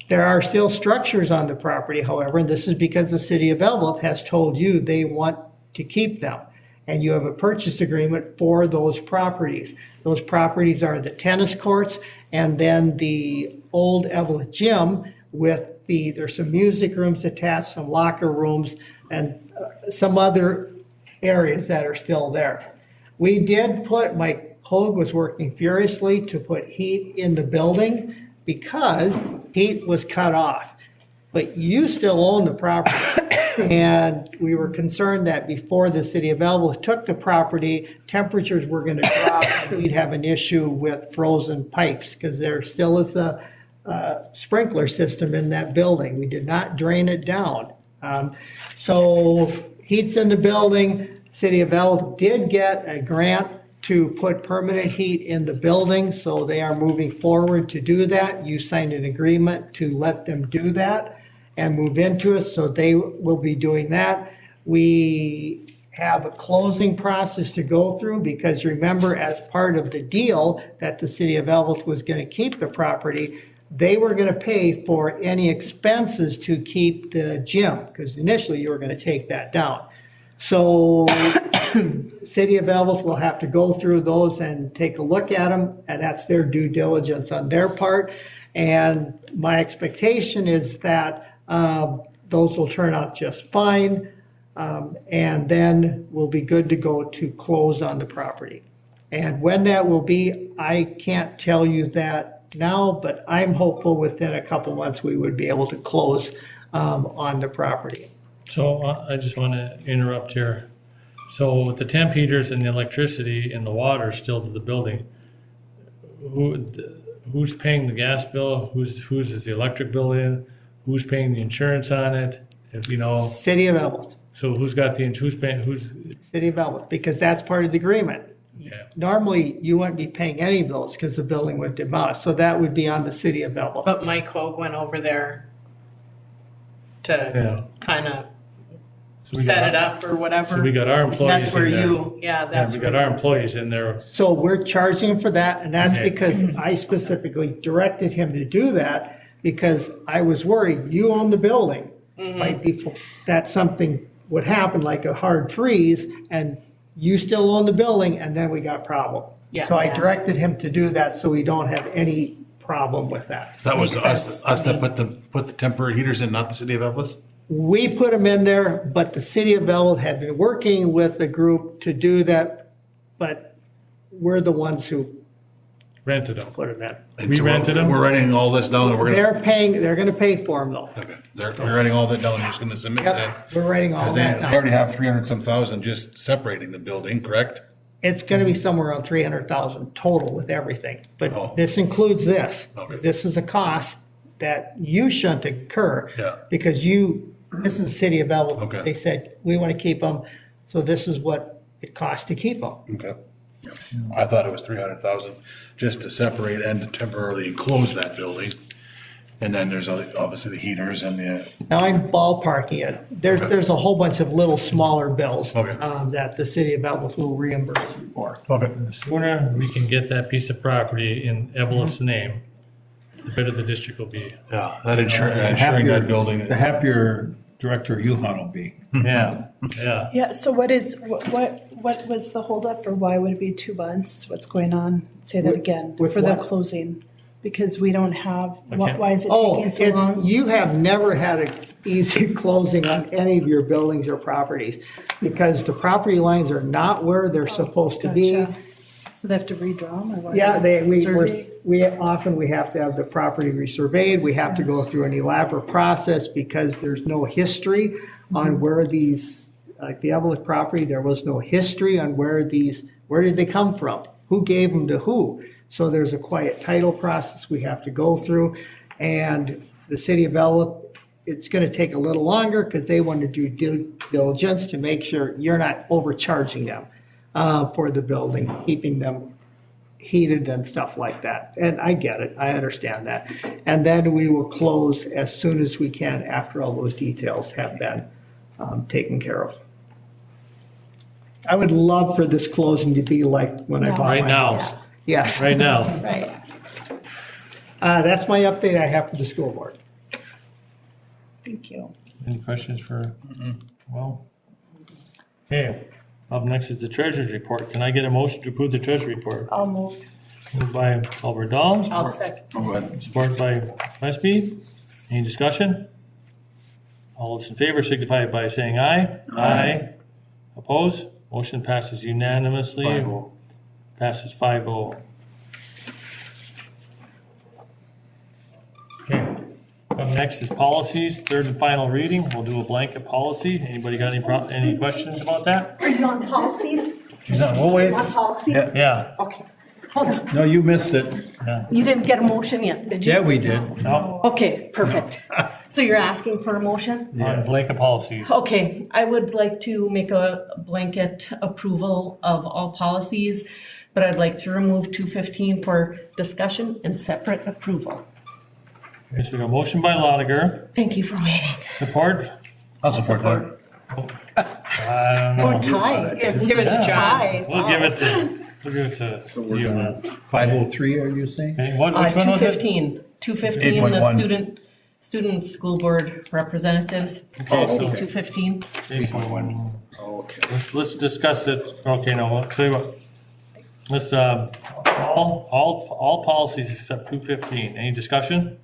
There are still structures on the property, however, and this is because the city of Evelyn has told you they want to keep them. And you have a purchase agreement for those properties. Those properties are the tennis courts and then the old Evelyn gym with there's some music rooms attached, some locker rooms, and some other areas that are still there. We did Mike Hoag was working furiously to put heat in the building because heat was cut off. But you still own the property. And we were concerned that before the city of Evelyn took the property, temperatures were gonna drop and we'd have an issue with frozen pipes because there still is a sprinkler system in that building. We did not drain it down. So heat's in the building. City of Evelyn did get a grant to put permanent heat in the building, so they are moving forward to do that. You signed an agreement to let them do that and move into it, so they will be doing that. We have a closing process to go through because remember, as part of the deal that the city of Evelyn was gonna keep the property, they were gonna pay for any expenses to keep the gym, because initially you were gonna take that down. So City of Evelyn will have to go through those and take a look at them, and that's their due diligence on their part. And my expectation is that those will turn out just fine, and then we'll be good to go to close on the property. And when that will be, I can't tell you that now, but I'm hopeful within a couple months we would be able to close on the property. So I just want to interrupt here. So with the temp heaters and the electricity and the water still to the building, who's paying the gas bill? Who's is the electric bill in? Who's paying the insurance on it? If you know. City of Evelyn. So who's paying, City of Evelyn, because that's part of the agreement. Yeah. Normally, you wouldn't be paying any of those because the building would demolish, so that would be on the City of Evelyn. But Mike Hoag went over there to kind of set it up or whatever. So we got our employees That's where in there. you, that's we where got our employees in there. So we're charging him for that, and that's Okay. because I specifically directed him to do that because I was worried, you own the building. Might be, that something would happen, like a hard freeze, and you still own the building, and then we got a problem. Yeah. So I directed him to do that so we don't have any problem with that. That was Makes us sense to that put the temporary heaters in, not the city of Evelyn? We put them in there, but the City of Evelyn had been working with a group to do that, but we're the ones who Rented them. put them in. And We so we're- rented them? We're writing all this down, and we're gonna, They're gonna pay for them though. okay, we're writing all that down, and just gonna submit that. Yep, we're writing all Because they that already down. have 300 some thousand just separating the building, correct? It's gonna be somewhere around 300,000 total with everything, Oh. but this includes this. Okay. This is a cost that you shouldn't incur. Yeah. Because this is the City of Evelyn. Okay. They said, we wanna keep them, so this is what it costs to keep them. Okay. I thought it was 300,000 just to separate and to temporarily enclose that building. And then there's obviously the heaters and the, Now I'm ballparking it. There's a whole bunch of little smaller bills Okay. that the City of Evelyn will reimburse you for. okay. The sooner we can get that piece of property in Evelyn's name, the better the district will be. Yeah, that insuring that building. The happier Director Yuhan will be. Yeah, yeah. Yeah, so what was the holdup, or why would it be 2 months? What's going on? Say that again, with for the what? closing, because we don't have, Okay. why is it Oh, taking so long? you have never had an easy closing on any of your buildings or properties because the property lines are not where they're supposed to be. Gotcha. So they have to redraw them, or what? Yeah, Survey? we often have to have the property resurveyed. We have to go through an elaborate process because there's no history on where these, like the Evelyn property, there was no history on where did they come from? Who gave them to who? So there's a quiet title process we have to go through. And the City of Evelyn, it's gonna take a little longer because they want to do due diligence to make sure you're not overcharging them for the building, keeping them heated and stuff like that. And I get it, I understand that. And then we will close as soon as we can after all those details have been taken care of. I would love for this closing to be like when I No. bought Right my now, house. Yes. right now. Right. That's my update I have for the school board. Thank you. Any questions for, well? Okay, up next is the treasurer's report. Can I get a motion to approve the treasurer's report? I'll move. Moved by Albert Dahl, I'll second. Go ahead. support by Westby. Any discussion? All those in favor signify by saying aye. Aye. Opposed? Motion passes unanimously. 5-0. Passes 5-0. Okay, up next is policies, third and final reading. We'll do a blanket policy. Anybody got any questions about that? Are you on policies? We'll wait. On policy? Yeah. Yeah, Okay, hold on. No, you missed it. You didn't get a motion yet, did you? Yeah, we did. no, Okay, perfect. So you're asking for a motion? on blanket policy. Okay, I would like to make a blanket approval of all policies, but I'd like to remove 215 for discussion and separate approval. Okay, so we got a motion by Lotiger, Thank you for waiting. support? I'll support that. I don't Or know. tie. Give it to John. Tie. We'll give it to you. man. 503, are you saying? Okay, which one was it? 215, 215, the 8.1. student school board representatives, policy 215. Okay, so, let's discuss it. Okay, no, I'll tell you what. Let's, all policies except 215. Any discussion?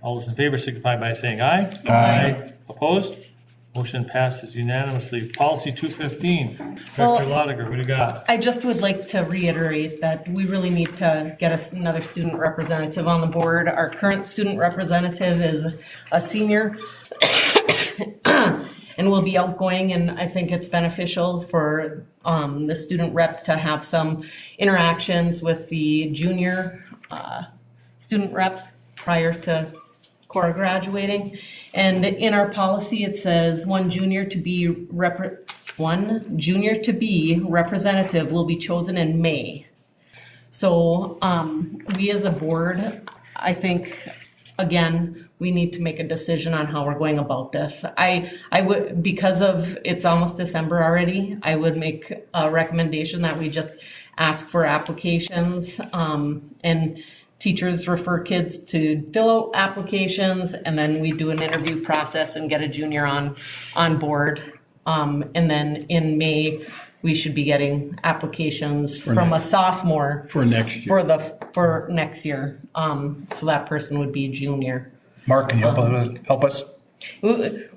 All those in favor signify by saying aye. Aye. Opposed? Motion passes unanimously. Policy 215. Director Lotiger, what do you got? I just would like to reiterate that we really need to get us another student representative on the board. Our current student representative is a senior and will be outgoing, and I think it's beneficial for the student rep to have some interactions with the junior student rep prior to Cora graduating. And in our policy, it says one junior to be representative will be chosen in May. So, we as a board, I think, again, we need to make a decision on how we're going about this. I would, because of, it's almost December already, I would make a recommendation that we just ask for applications, and teachers refer kids to fill out applications, and then we do an interview process and get a junior on board. And then in May, we should be getting applications from a sophomore. For next year. For next year. So that person would be a junior. Mark, can you help us?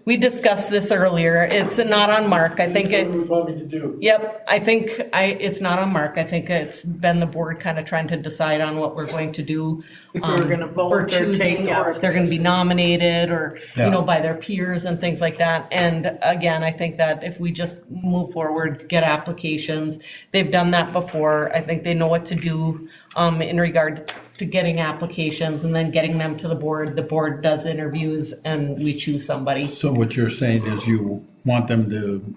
We discussed this earlier. It's not on Mark. I think it. Want me to do? Yep, I think it's not on Mark. I think it's been the board kind of trying to decide on what we're going to do. If we're gonna vote for or take choosing, or if they're gonna be nominated, or, Yeah. you know, by their peers and things like that. And again, I think that if we just move forward, get applications, they've done that before. I think they know what to do, in regard to getting applications and then getting them to the board. The board does interviews and we choose somebody. So what you're saying is you want them to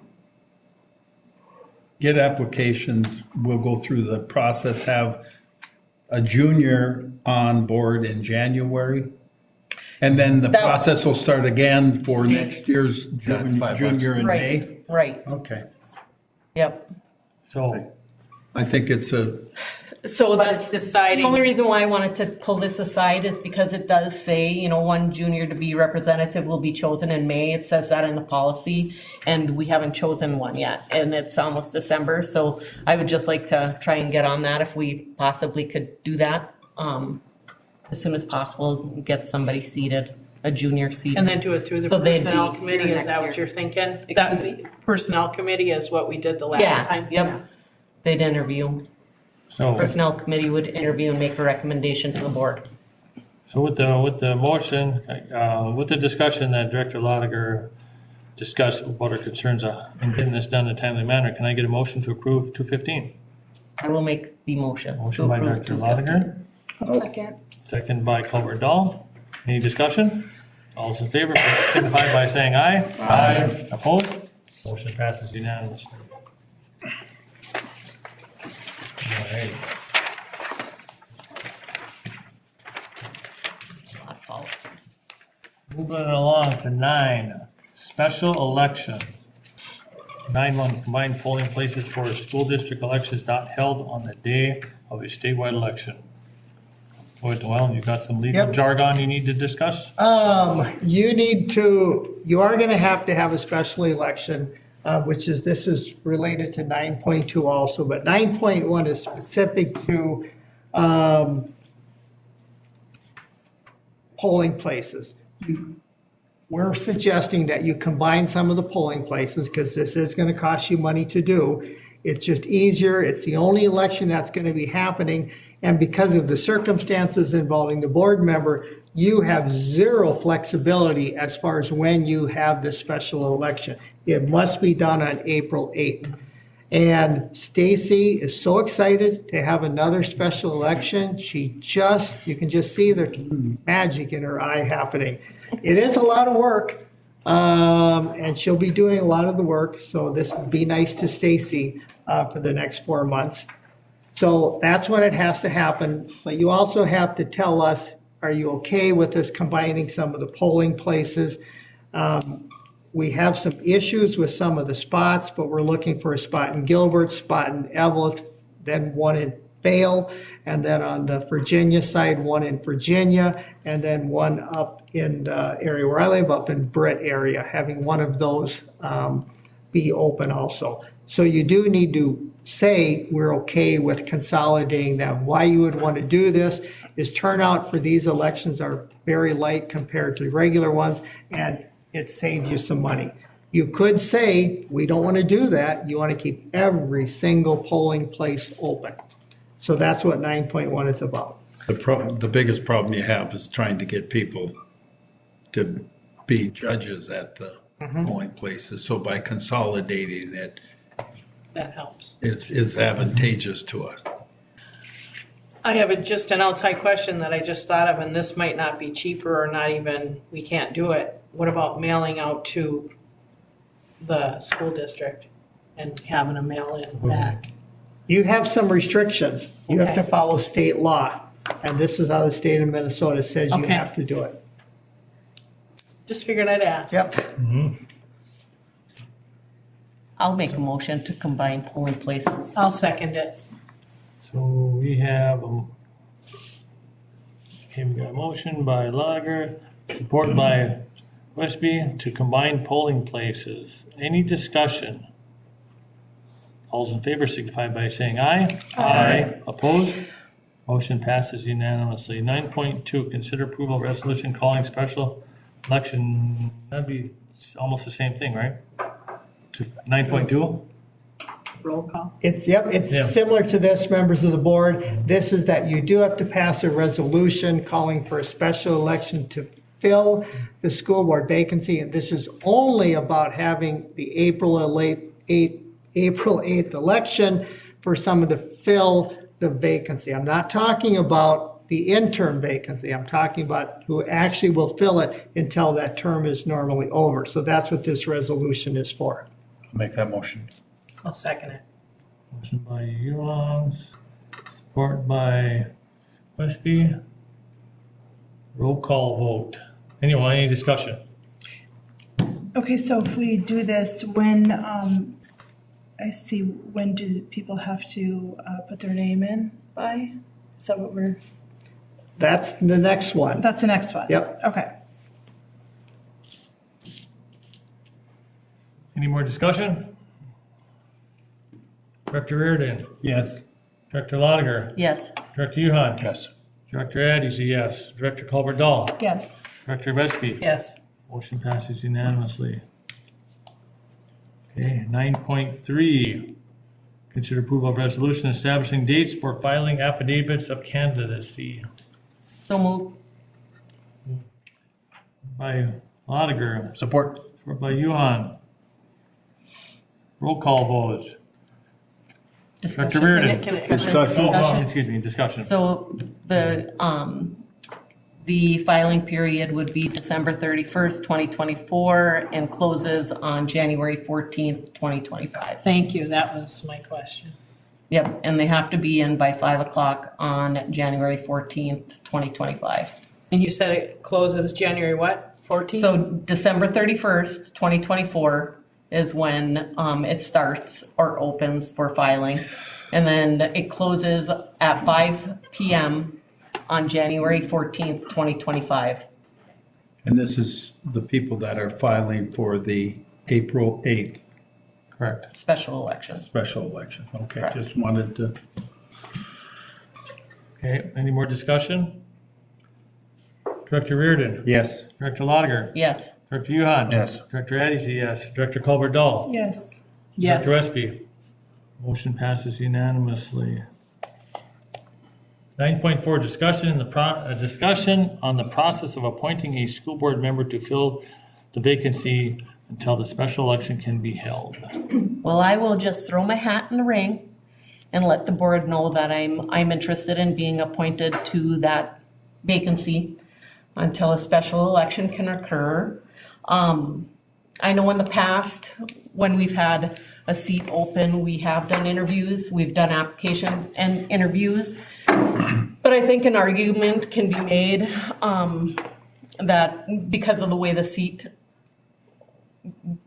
get applications, we'll go through the process, have a junior on board in January? And then the That- process will start again for next year's 5 months. junior in May? Right, Okay. yep. So, I think it's So But that's it's deciding. the only reason why I wanted to pull this aside is because it does say, you know, one junior to be representative will be chosen in May. It says that in the policy, and we haven't chosen one yet, and it's almost December, so I would just like to try and get on that if we possibly could do that. As soon as possible, get somebody seated, a junior seated. And then do it through the So they'd personnel be committee, here is that next what year. you're thinking? Excuse That me? personnel committee is what we did the last Yeah, time? yep. They'd interview. so, Personnel committee would interview and make a recommendation to the board. so with the motion, with the discussion that Director Lotiger discussed about our concerns in getting this done in a timely manner, can I get a motion to approve 215? I will make the motion. to Motion by approve Director 215. Lotiger, A second. second by Culver Dahl. Any discussion? All those in favor signify by saying aye. Aye. Opposed? Motion passes unanimously. All right. Moving along to 9, special election. 9-1 combined polling places for school district elections not held on the day of a statewide election. Well, you got some legal Yep. jargon you need to discuss? You are gonna have to have a special election, this is related to 9.2 also, but 9.1 is specific to, polling places. We're suggesting that you combine some of the polling places, because this is gonna cost you money to do. It's just easier, it's the only election that's gonna be happening, and because of the circumstances involving the board member, you have zero flexibility as far as when you have this special election. It must be done on April 8th. And Stacy is so excited to have another special election. You can just see the magic in her eye happening. It is a lot of work, and she'll be doing a lot of the work, so this would be nice to Stacy for the next 4 months. So that's when it has to happen, but you also have to tell us, are you okay with us combining some of the polling places? We have some issues with some of the spots, but we're looking for a spot in Gilbert, spot in Evelyn, then one in Vale, and then on the Virginia side, one in Virginia, and then one up in the area where I live, up in Britt area, having one of those be open also. So you do need to say we're okay with consolidating them. Why you would want to do this is turnout for these elections are very light compared to regular ones, and it saves you some money. You could say, we don't want to do that. You want to keep every single polling place open. So that's what 9.1 is about. The biggest problem you have is trying to get people to be judges at the polling places. So by consolidating it, That helps. it's advantageous to us. I have just an outside question that I just thought of, and this might not be cheaper or not even, we can't do it. What about mailing out to the school district and having a mail-in back? You have some restrictions. You have to Okay. follow state law, and this is how the state of Minnesota says you Okay. have to do it. Just figured I'd ask. Yep. I'll make a motion to combine polling places. I'll second it. So we have, we got a motion by Lager, support by Westby to combine polling places. Any discussion? All's in favor signify by saying aye. Aye. Opposed? Motion passes unanimously. 9.2, consider approval of resolution calling special election. That'd be almost the same thing, right? To 9.2? Roll call. It's Yeah. similar to this, members of the board. This is that you do have to pass a resolution calling for a special election to fill the school board vacancy, and this is only about having the April 8th election for someone to fill the vacancy. I'm not talking about the interim vacancy. I'm talking about who actually will fill it until that term is normally over. So that's what this resolution is for. Make that motion. I'll second it. Motion by Euron's, support by Westby. Roll call vote. Anyone, any discussion? Okay, so if we do this, when do people have to put their name in by? Is that what That's the next one. that's the next one? Yep. Okay. Any more discussion? Director Reardon, Yes. Director Lotiger, Yes. Director Yuhan, Yes. Director Addy's a yes, Director Colbert Dahl, Yes. Director Westby. Yes. Motion passes unanimously. Okay, 9.3, consider approval of resolution establishing dates for filing affidavits of candidacy So moved. by Lotiger, Support. support by Yuhan. Roll call votes. Discussion. Reardon. Discussion. Excuse me, discussion. So the filing period would be December 31st, 2024, and closes on January 14th, 2025. Thank you. That was my question. Yep, and they have to be in by 5 o'clock on January 14th, 2025. And you said it closes January what? 14th? So December 31st, 2024, is when it starts or opens for filing. And then it closes at 5 p.m. on January 14th, 2025. And this is the people that are filing for the April 8th Correct. Special election. special election. Okay, Correct. just wanted to. Okay, any more discussion? Director Reardon? Yes. Director Lotiger? Yes. Director Yuhan? Yes. Director Addy, yes. Director Colbert Dahl? Yes. Yes. Director Espy? Motion passes unanimously. 9.4, discussion on the process of appointing a school board member to fill the vacancy until the special election can be held. Well, I will just throw my hat in the ring and let the board know that I'm interested in being appointed to that vacancy until a special election can occur. I know in the past, when we've had a seat open, we have done interviews, we've done application and interviews. But I think an argument can be made that because of the way the seat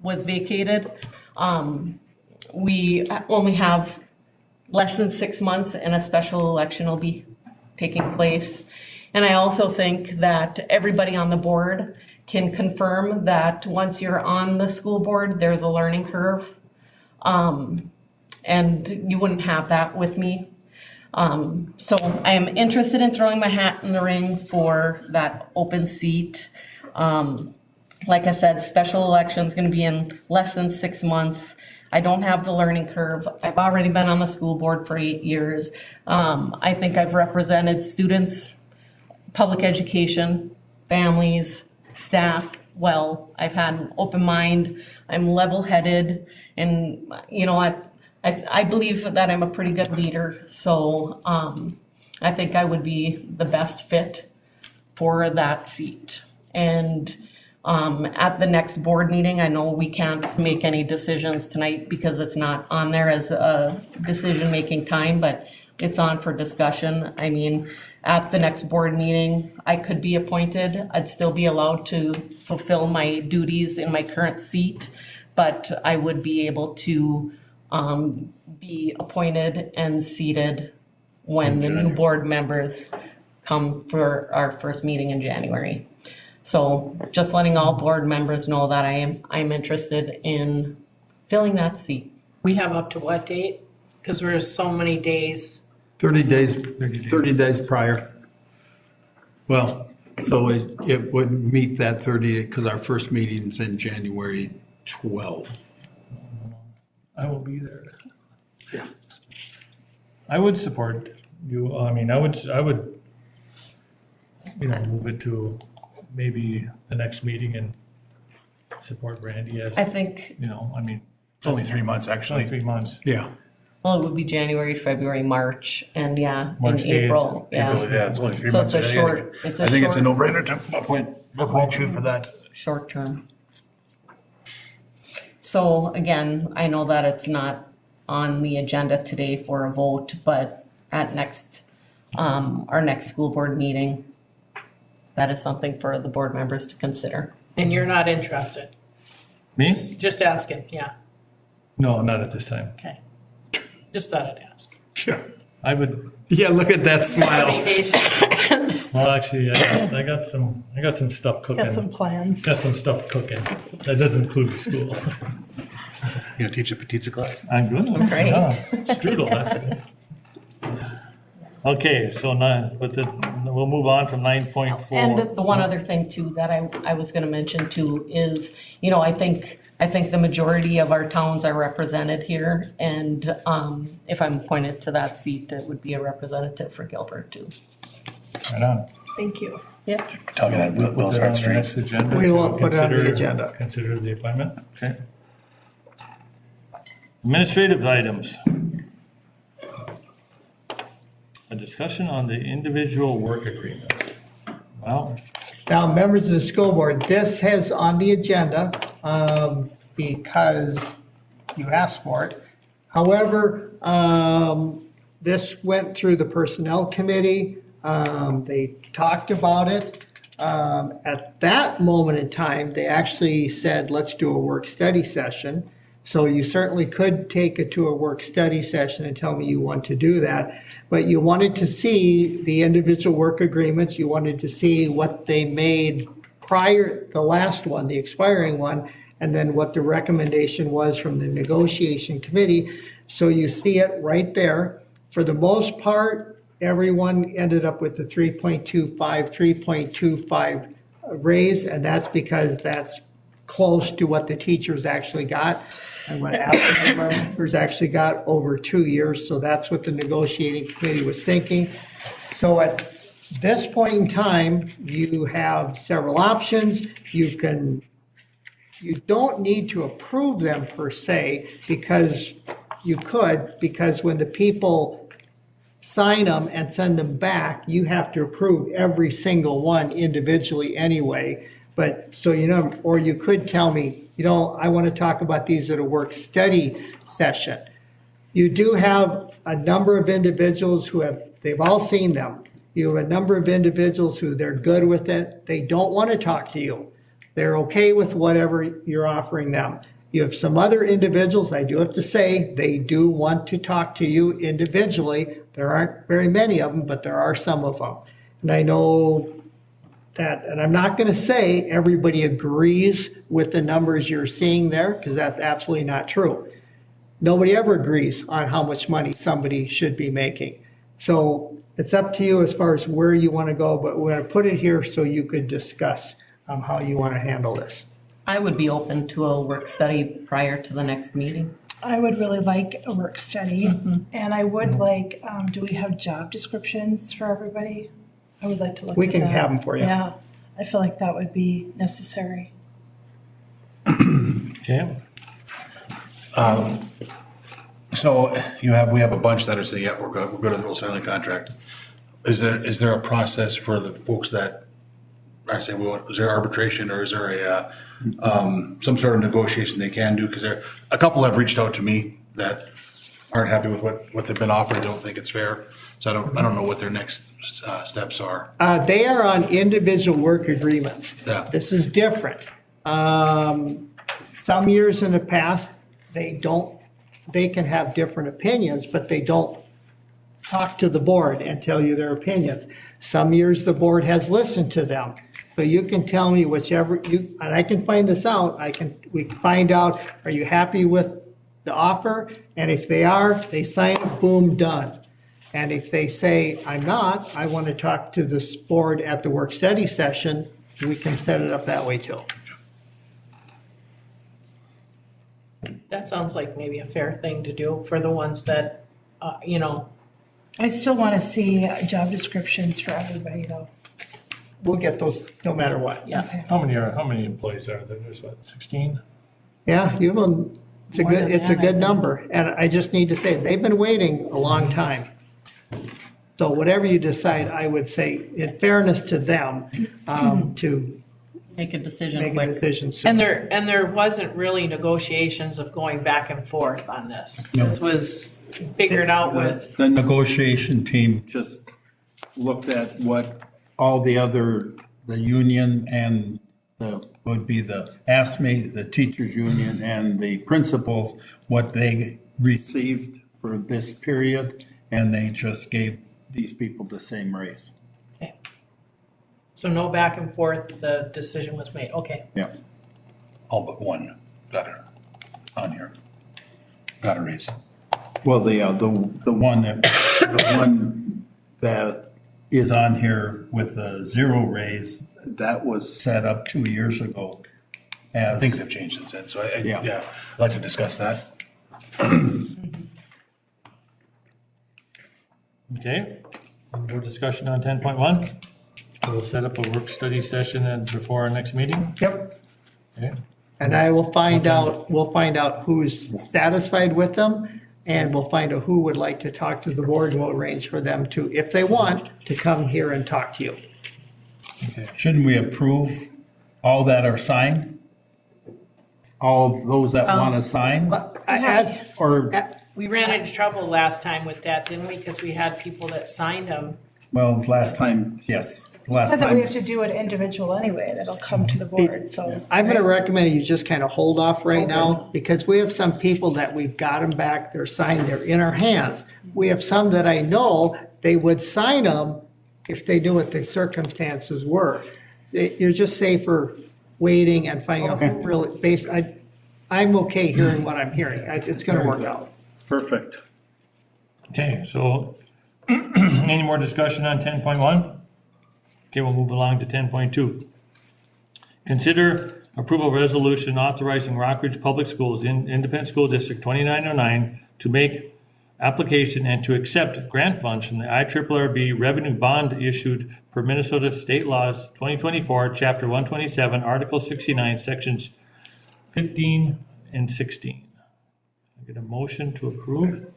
was vacated, we only have less than 6 months and a special election will be taking place. And I also think that everybody on the board can confirm that once you're on the school board, there's a learning curve. And you wouldn't have that with me. So I am interested in throwing my hat in the ring for that open seat. Like I said, special election's gonna be in less than 6 months. I don't have the learning curve. I've already been on the school board for 8 years. I think I've represented students, public education, families, staff well. I've had an open mind. I'm level-headed, and you know what? I believe that I'm a pretty good leader. So I think I would be the best fit for that seat. And at the next board meeting, I know we can't make any decisions tonight because it's not on there as a decision-making time, but it's on for discussion. I mean, at the next board meeting, I could be appointed. I'd still be allowed to fulfill my duties in my current seat, but I would be able to be appointed and seated when the new board members come for our first meeting in January. So just letting all board members know that I'm interested in filling that seat. We have up to what date? Because we're so many days. 30 days prior. Well, so it would meet that 30, because our first meeting's in January 12th. I will be there. Yeah. I would support you. I mean, I would, move it to maybe the next meeting and support Brandy as, I think, It's only 3 months, actually. 3 months. Yeah. well, it would be January, February, March, and yeah, in March 8th. April, yeah. Yeah, it's only 3 So months. it's a short, I think it's a no-brainer to appoint you for that. short term. So again, I know that it's not on the agenda today for a vote, but at our next school board meeting, that is something for the board members to consider. And you're not interested? Me? Just asking, yeah, No, not at this time. okay. Just thought I'd ask. Yeah. I would, Yeah, look at that smile. Vacation. well, actually, I got some stuff cooking. Got some plans. Got some stuff cooking. That doesn't include the school. You gonna teach a pizza class? I'm good. Great. Yeah, Strudel, that's- Okay, so we'll move on from 9.4. And the one other thing too that I was gonna mention too is, I think the majority of our towns are represented here. And if I'm appointed to that seat, it would be a representative for Gilbert too. Right on. Thank you. Yep. Talking at Put Will's that on Heart the next Street. agenda We will to put it on the consider- agenda. Consider the appointment, okay. Administrative items. A discussion on the individual work agreement. Well, Now, members of the school board, this has on the agenda because you asked for it. However, this went through the personnel committee. They talked about it. At that moment in time, they actually said, let's do a work study session. So you certainly could take it to a work study session and tell me you want to do that. But you wanted to see the individual work agreements. You wanted to see what they made prior, the last one, the expiring one, and then what the recommendation was from the negotiation committee. So you see it right there. For the most part, everyone ended up with the 3.25 raise, and that's because that's close to what the teachers actually got and what applicant members actually got over 2 years. So that's what the negotiating committee was thinking. So at this point in time, you have several options. You don't need to approve them per se, because because when the people sign them and send them back, you have to approve every single one individually anyway. But, so, or you could tell me, I want to talk about these at a work study session. You do have a number of individuals they've all seen them. You have a number of individuals who they're good with it. They don't want to talk to you. They're okay with whatever you're offering them. You have some other individuals, I do have to say, they do want to talk to you individually. There aren't very many of them, but there are some of them. And I know that, and I'm not going to say everybody agrees with the numbers you're seeing there, because that's absolutely not true. Nobody ever agrees on how much money somebody should be making. So it's up to you as far as where you want to go, but we're going to put it here so you could discuss how you want to handle this. I would be open to a work study prior to the next meeting. I would really like a work study, and I would like, do we have job descriptions for everybody? I would like to look at that. We can have them for you. Yeah, I feel like that would be necessary. Okay. So we have a bunch that are saying, yeah, we're good, we'll sign the contract. Is there a process for the folks that are saying, is there arbitration, or is there some sort of negotiation they can do? Because a couple have reached out to me that aren't happy with what they've been offered, don't think it's fair. So I don't know what their next steps are. They are on individual work agreements. Yeah. This is different. Some years in the past, they can have different opinions, but they don't talk to the board and tell you their opinions. Some years the board has listened to them. So you can tell me whichever and I can find this out. We can find out, are you happy with the offer? And if they are, they sign it, boom, done. And if they say, I'm not, I want to talk to this board at the work study session, we can set it up that way too. That sounds like maybe a fair thing to do for the ones that, I still want to see job descriptions for everybody, though. We'll get those no matter what, yeah. Okay. How many employees are there? There's what, 16? Yeah, it's a More than that, I good think. number. And I just need to say, they've been waiting a long time. So whatever you decide, I would say, in fairness to them, to Make a decision make a quick. decision soon. And there wasn't really negotiations of going back and forth on this. This was figured out with, The negotiation team just looked at what all the union and would be the ASME, the teachers union, and the principals, what they received for this period, and they just gave these people the same raise. so no back and forth, the decision was made, okay. Yeah. All but one got it on here. Got a raise. Well, the one that is on here with the zero raise, that was set up 2 years ago. As Things have changed since then, so Yeah. I'd like to discuss that. Okay. Any more discussion on 10.1? We'll set up a work study session before our next meeting. Yep. Okay. And we'll find out who's satisfied with them, and we'll find out who would like to talk to the board, and we'll arrange for them to, if they want, to come here and talk to you. Shouldn't we approve all that are signed? All of those that want to sign? As, Or, We ran into trouble last time with that, didn't we? Because we had people that signed them Well, last time, yes, last Said that time. we have to do it individual anyway, that'll come to the board, so. I'm gonna recommend you just kind of hold off right now, because we have some people that we've got them back, they're signed, they're in our hands. We have some that I know, they would sign them if they knew what the circumstances were. You're just safer waiting and finding out really, I'm okay hearing what I'm hearing, it's gonna work out. Perfect. Okay, so any more discussion on 10.1? Okay, we'll move along to 10.2. Consider approval resolution authorizing Rockridge Public Schools in Independent School District 2909 to make application and to accept grant funds from the IRRB revenue bond issued per Minnesota State Laws 2024, Chapter 127, Article 69, Sections 15 and 16. I get a motion to approve.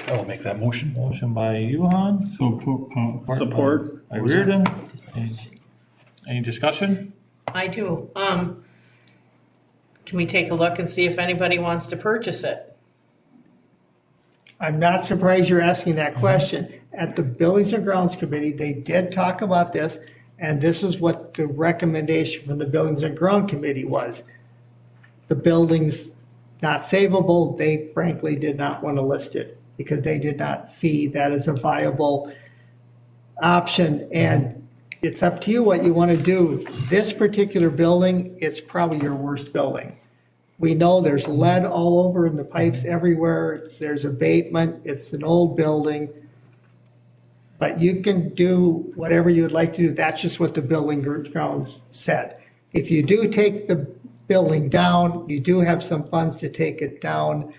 I will make that motion. Motion by Yuhan. Support. By Reardon. Any discussion? I do. Can we take a look and see if anybody wants to purchase it? I'm not surprised you're asking that question. At the Buildings and Grounds Committee, they did talk about this, and this is what the recommendation from the Buildings and Ground Committee was. The building's not savable, they frankly did not want to list it because they did not see that as a viable option, and it's up to you what you want to do. This particular building, it's probably your worst building. We know there's lead all over in the pipes everywhere, there's abatement, it's an old building. But you can do whatever you would like to do, that's just what the building grounds said. If you do take the building down, you do have some funds to take it down.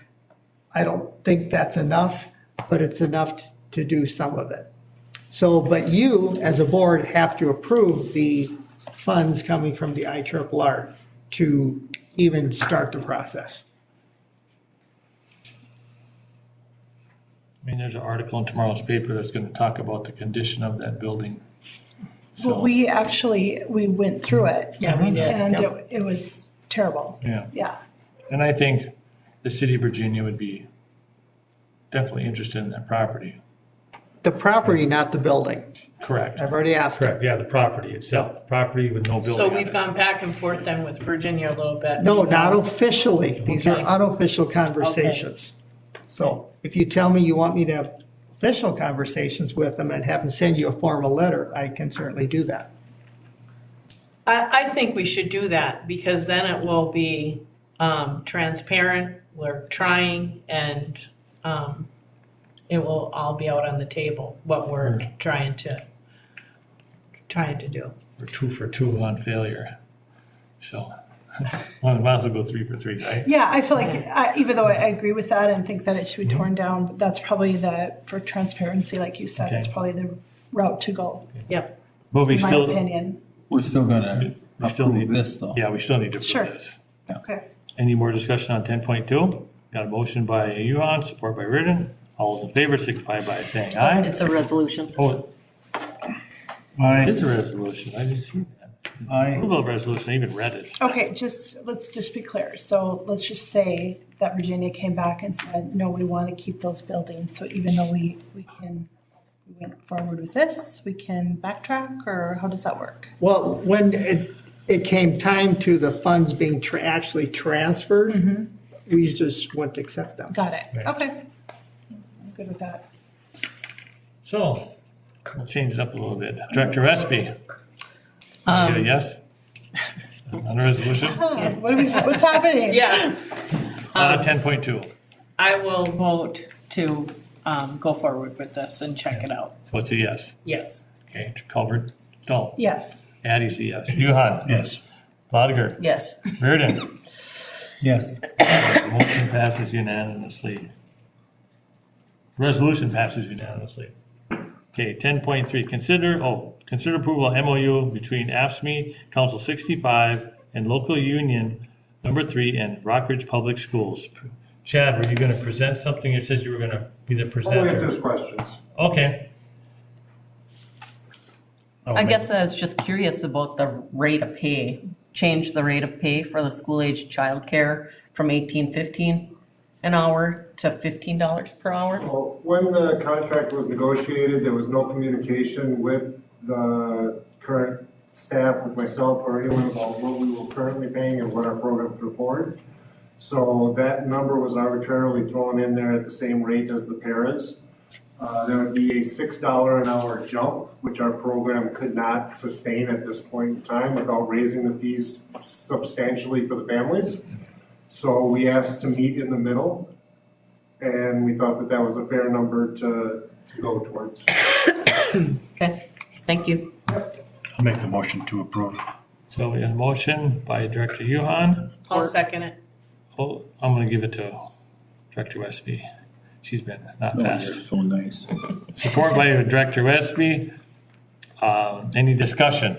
I don't think that's enough, but it's enough to do some of it. So, but you, as a board, have to approve the funds coming from the IRRR to even start the process. I mean, there's an article in tomorrow's paper that's gonna talk about the condition of that building. Well, we went through it. Yeah, we did. And it was terrible. Yeah, Yeah. and I think the city of Virginia would be definitely interested in that property. The property, not the building. Correct. I've already asked Correct, it. yeah, the property itself, property with no building So on we've it. gone back and forth then with Virginia a little bit. No, not officially. These are Okay. unofficial conversations. So if you tell me you want me to have official conversations with them and have them send you a formal letter, I can certainly do that. I think we should do that because then it will be transparent, we're trying, and it will all be out on the table, what we're trying to do. We're 2 for 2 on failure. So, well, might as well go 3 for 3, right? Yeah, I feel like, even though I agree with that and think that it should be torn down, that's probably for transparency, like you said, it's Okay. probably the route to go, Yep. But we in my still, opinion. We're still gonna we still approve need, this though. yeah, we still need to Sure. approve this. Okay. Any more discussion on 10.2? Got a motion by Yuhan, support by Reardon. All those in favor signify by saying aye. It's a resolution. Oh, it is a resolution. I didn't see that. Approval of resolution, I even read it. Okay, let's just be clear. So let's just say that Virginia came back and said, no, we want to keep those buildings. So even though we went forward with this, we can backtrack, or how does that work? Well, when it came time to the funds being actually transferred, we just wouldn't accept them. Got it. Right. Okay. I'm good with that. So, we'll change it up a little bit. Director Espy. Get a yes? On the resolution? What's happening? Yeah, 10.2. I will vote to go forward with this and check it out. So it's a yes. Yes. Okay, Culver, Stahl. Yes. Addie's a yes. Yuhan. Yes. Lotiger. Yes. Reardon. Yes. Motion passes unanimously. Resolution passes unanimously. Okay, 10.3, consider approval of MOU between AFSCME Council 65 and Local Union Number 3 and Rockridge Public Schools. Chad, were you gonna present something? It says you were gonna be the Only if presenter. there's questions. Okay. I guess I was just curious about the rate of pay, change the rate of pay for the school-age childcare from 18.15 an hour to $15 per hour? Well, when the contract was negotiated, there was no communication with the current staff, with myself or anyone about what we were currently paying and what our program could afford. So that number was arbitrarily thrown in there at the same rate as the paras. There would be a $6 an hour jump, which our program could not sustain at this point in time without raising the fees substantially for the families. So we asked to meet in the middle, and we thought that that was a fair number to go towards. Okay, thank you. I'll make the motion to approve. So we have a motion by Director Yuhan. I'll second it. Oh, I'm gonna give it to Director Westby. She's been not fast. so nice. Support by Director Westby. Any discussion?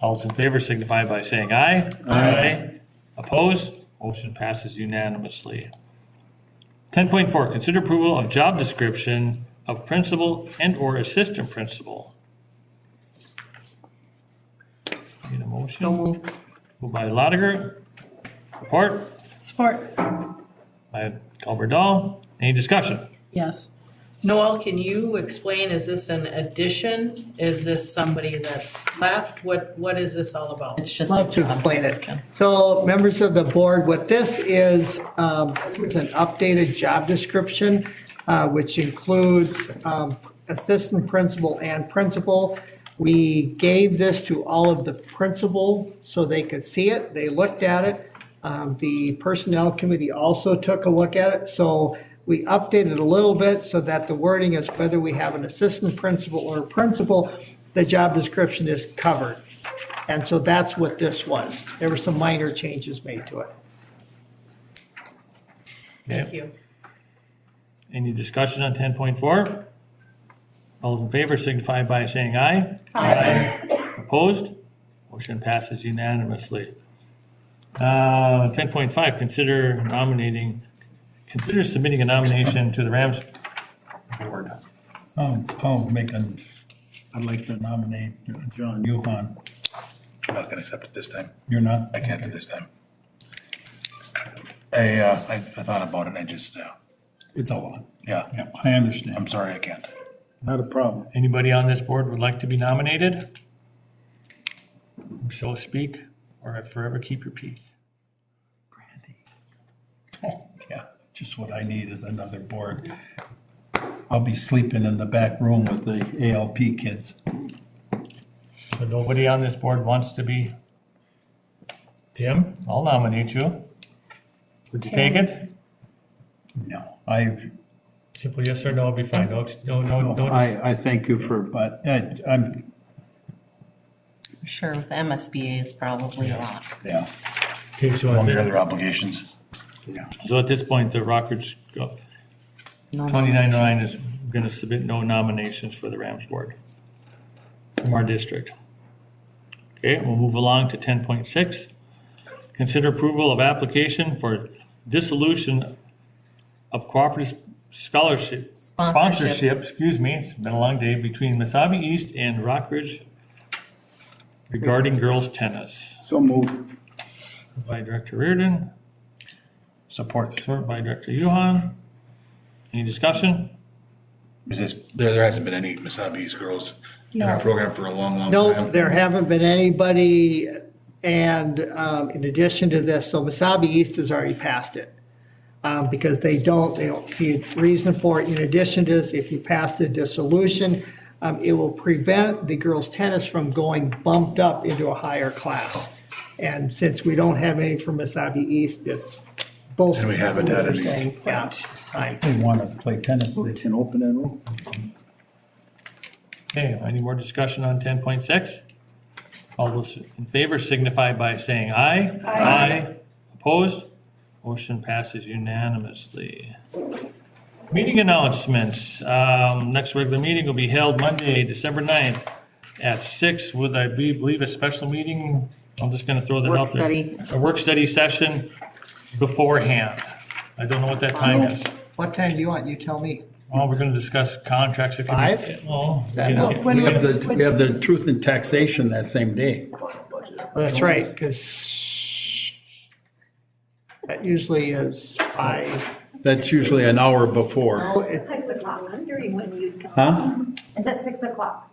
All those in favor signify by saying aye. Aye. Opposed? Motion passes unanimously. 10.4, consider approval of job description of principal and/or assistant principal. Need a motion? So moved. Moved by Lotiger. Support by Culberdahl. Any discussion? Yes. Noel, can you explain, is this an addition? Is this somebody that's left? What is this all about? It's just. Love to explain it. So members of the board, what this is an updated job description, which includes assistant principal and principal. We gave this to all of the principal so they could see it. They looked at it. The personnel committee also took a look at it. So we updated a little bit so that the wording is whether we have an assistant principal or a principal, the job description is covered. And so that's what this was. There were some minor changes made to it. Thank you. Any discussion on 10.4? All those in favor signify by saying aye. Aye. Opposed? Motion passes unanimously. 10.5, consider submitting a nomination to the Rams board. I'd like to nominate John Yuhan. I'm not gonna accept it this time. You're not? I can't do this time. I thought about it, I just, It's a lot. yeah, Yeah, I understand. I'm sorry, I can't. Not a problem. Anybody on this board would like to be nominated? So speak, or forever keep your peace. Yeah, just what I need is another board. I'll be sleeping in the back room with the ALP kids. So nobody on this board wants to be? Tim, I'll nominate you. Would you take it? No, Simple yes or no will be fine. No. I thank you for, but I'm, Sure, with MSBA, it's probably a lot. yeah, Okay, so All your other obligations. yeah. So at this point, the Rockridge No, 2909 is going to submit no nominations for the Rams board from our district. Okay, we'll move along to 10.6. Consider approval of application for dissolution of cooperative sponsorship, excuse me, it's been a long day, between Mesabi East and Rockridge regarding girls tennis. So moved. By Director Reardon, Support. support by Director Yuhan. Any discussion? Is this, there hasn't been any Mesabi's girls in our program for a long, long No, time? there haven't been anybody, and in addition to this, so Mesabi East has already passed it. Because they don't see a reason for it. In addition to this, if you pass the dissolution, it will prevent the girls' tennis from going bumped up into a higher class. And since we don't have any for Mesabi East, it's both. And we haven't had are any. saying, yeah, it's time. They want to play tennis, they can open it up. Okay, any more discussion on 10.6? All those in favor signify by saying aye. Aye. Opposed? Motion passes unanimously. Meeting announcements. Next regular meeting will be held Monday, December 9th at 6 with, I believe, a special meeting. I'm just gonna throw that Work out there. study. A work study session beforehand. I don't know what that time is. What time do you want? You tell me. Well, we're gonna discuss contracts. It could be- 5? Well, Is that you know, enough? We have the truth and taxation that same day. That's right, because That usually is 5. That's usually an hour before. Oh, it- 6 o'clock. I'm wondering when you'd come. Huh? Is it 6 o'clock?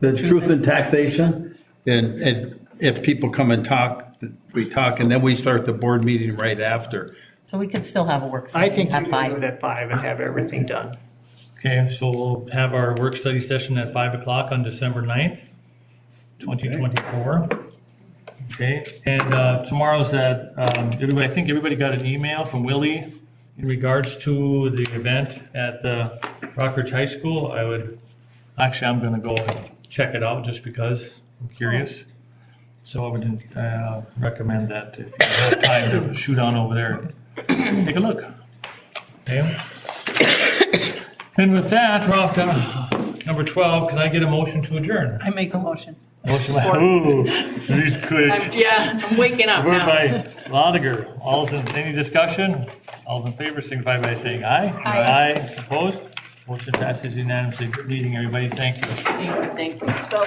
The truth in taxation, and if people come and talk, we talk, and then we start the board meeting right after. So we could still have a work I session think you at can do 5. it at 5 and have everything done. Okay, so we'll have our work study session at 5 o'clock on December 9th, 2024. Okay, and tomorrow's at, everybody, I think everybody got an email from Willie in regards to the event at Rockridge High School. I'm gonna go and check it out just because I'm curious. So I would recommend that if you have time to shoot on over there and take a look. Okay? And with that, we're off to number 12. Can I get a motion to adjourn? I make a motion. Motion by, ooh, he's quick. I'm waking up Support now. by Lotiger. Any discussion? All in favor, signify by saying aye. Aye. Opposed? Motion passes unanimously. Good meeting, everybody. Thank you. Thank you. Spelled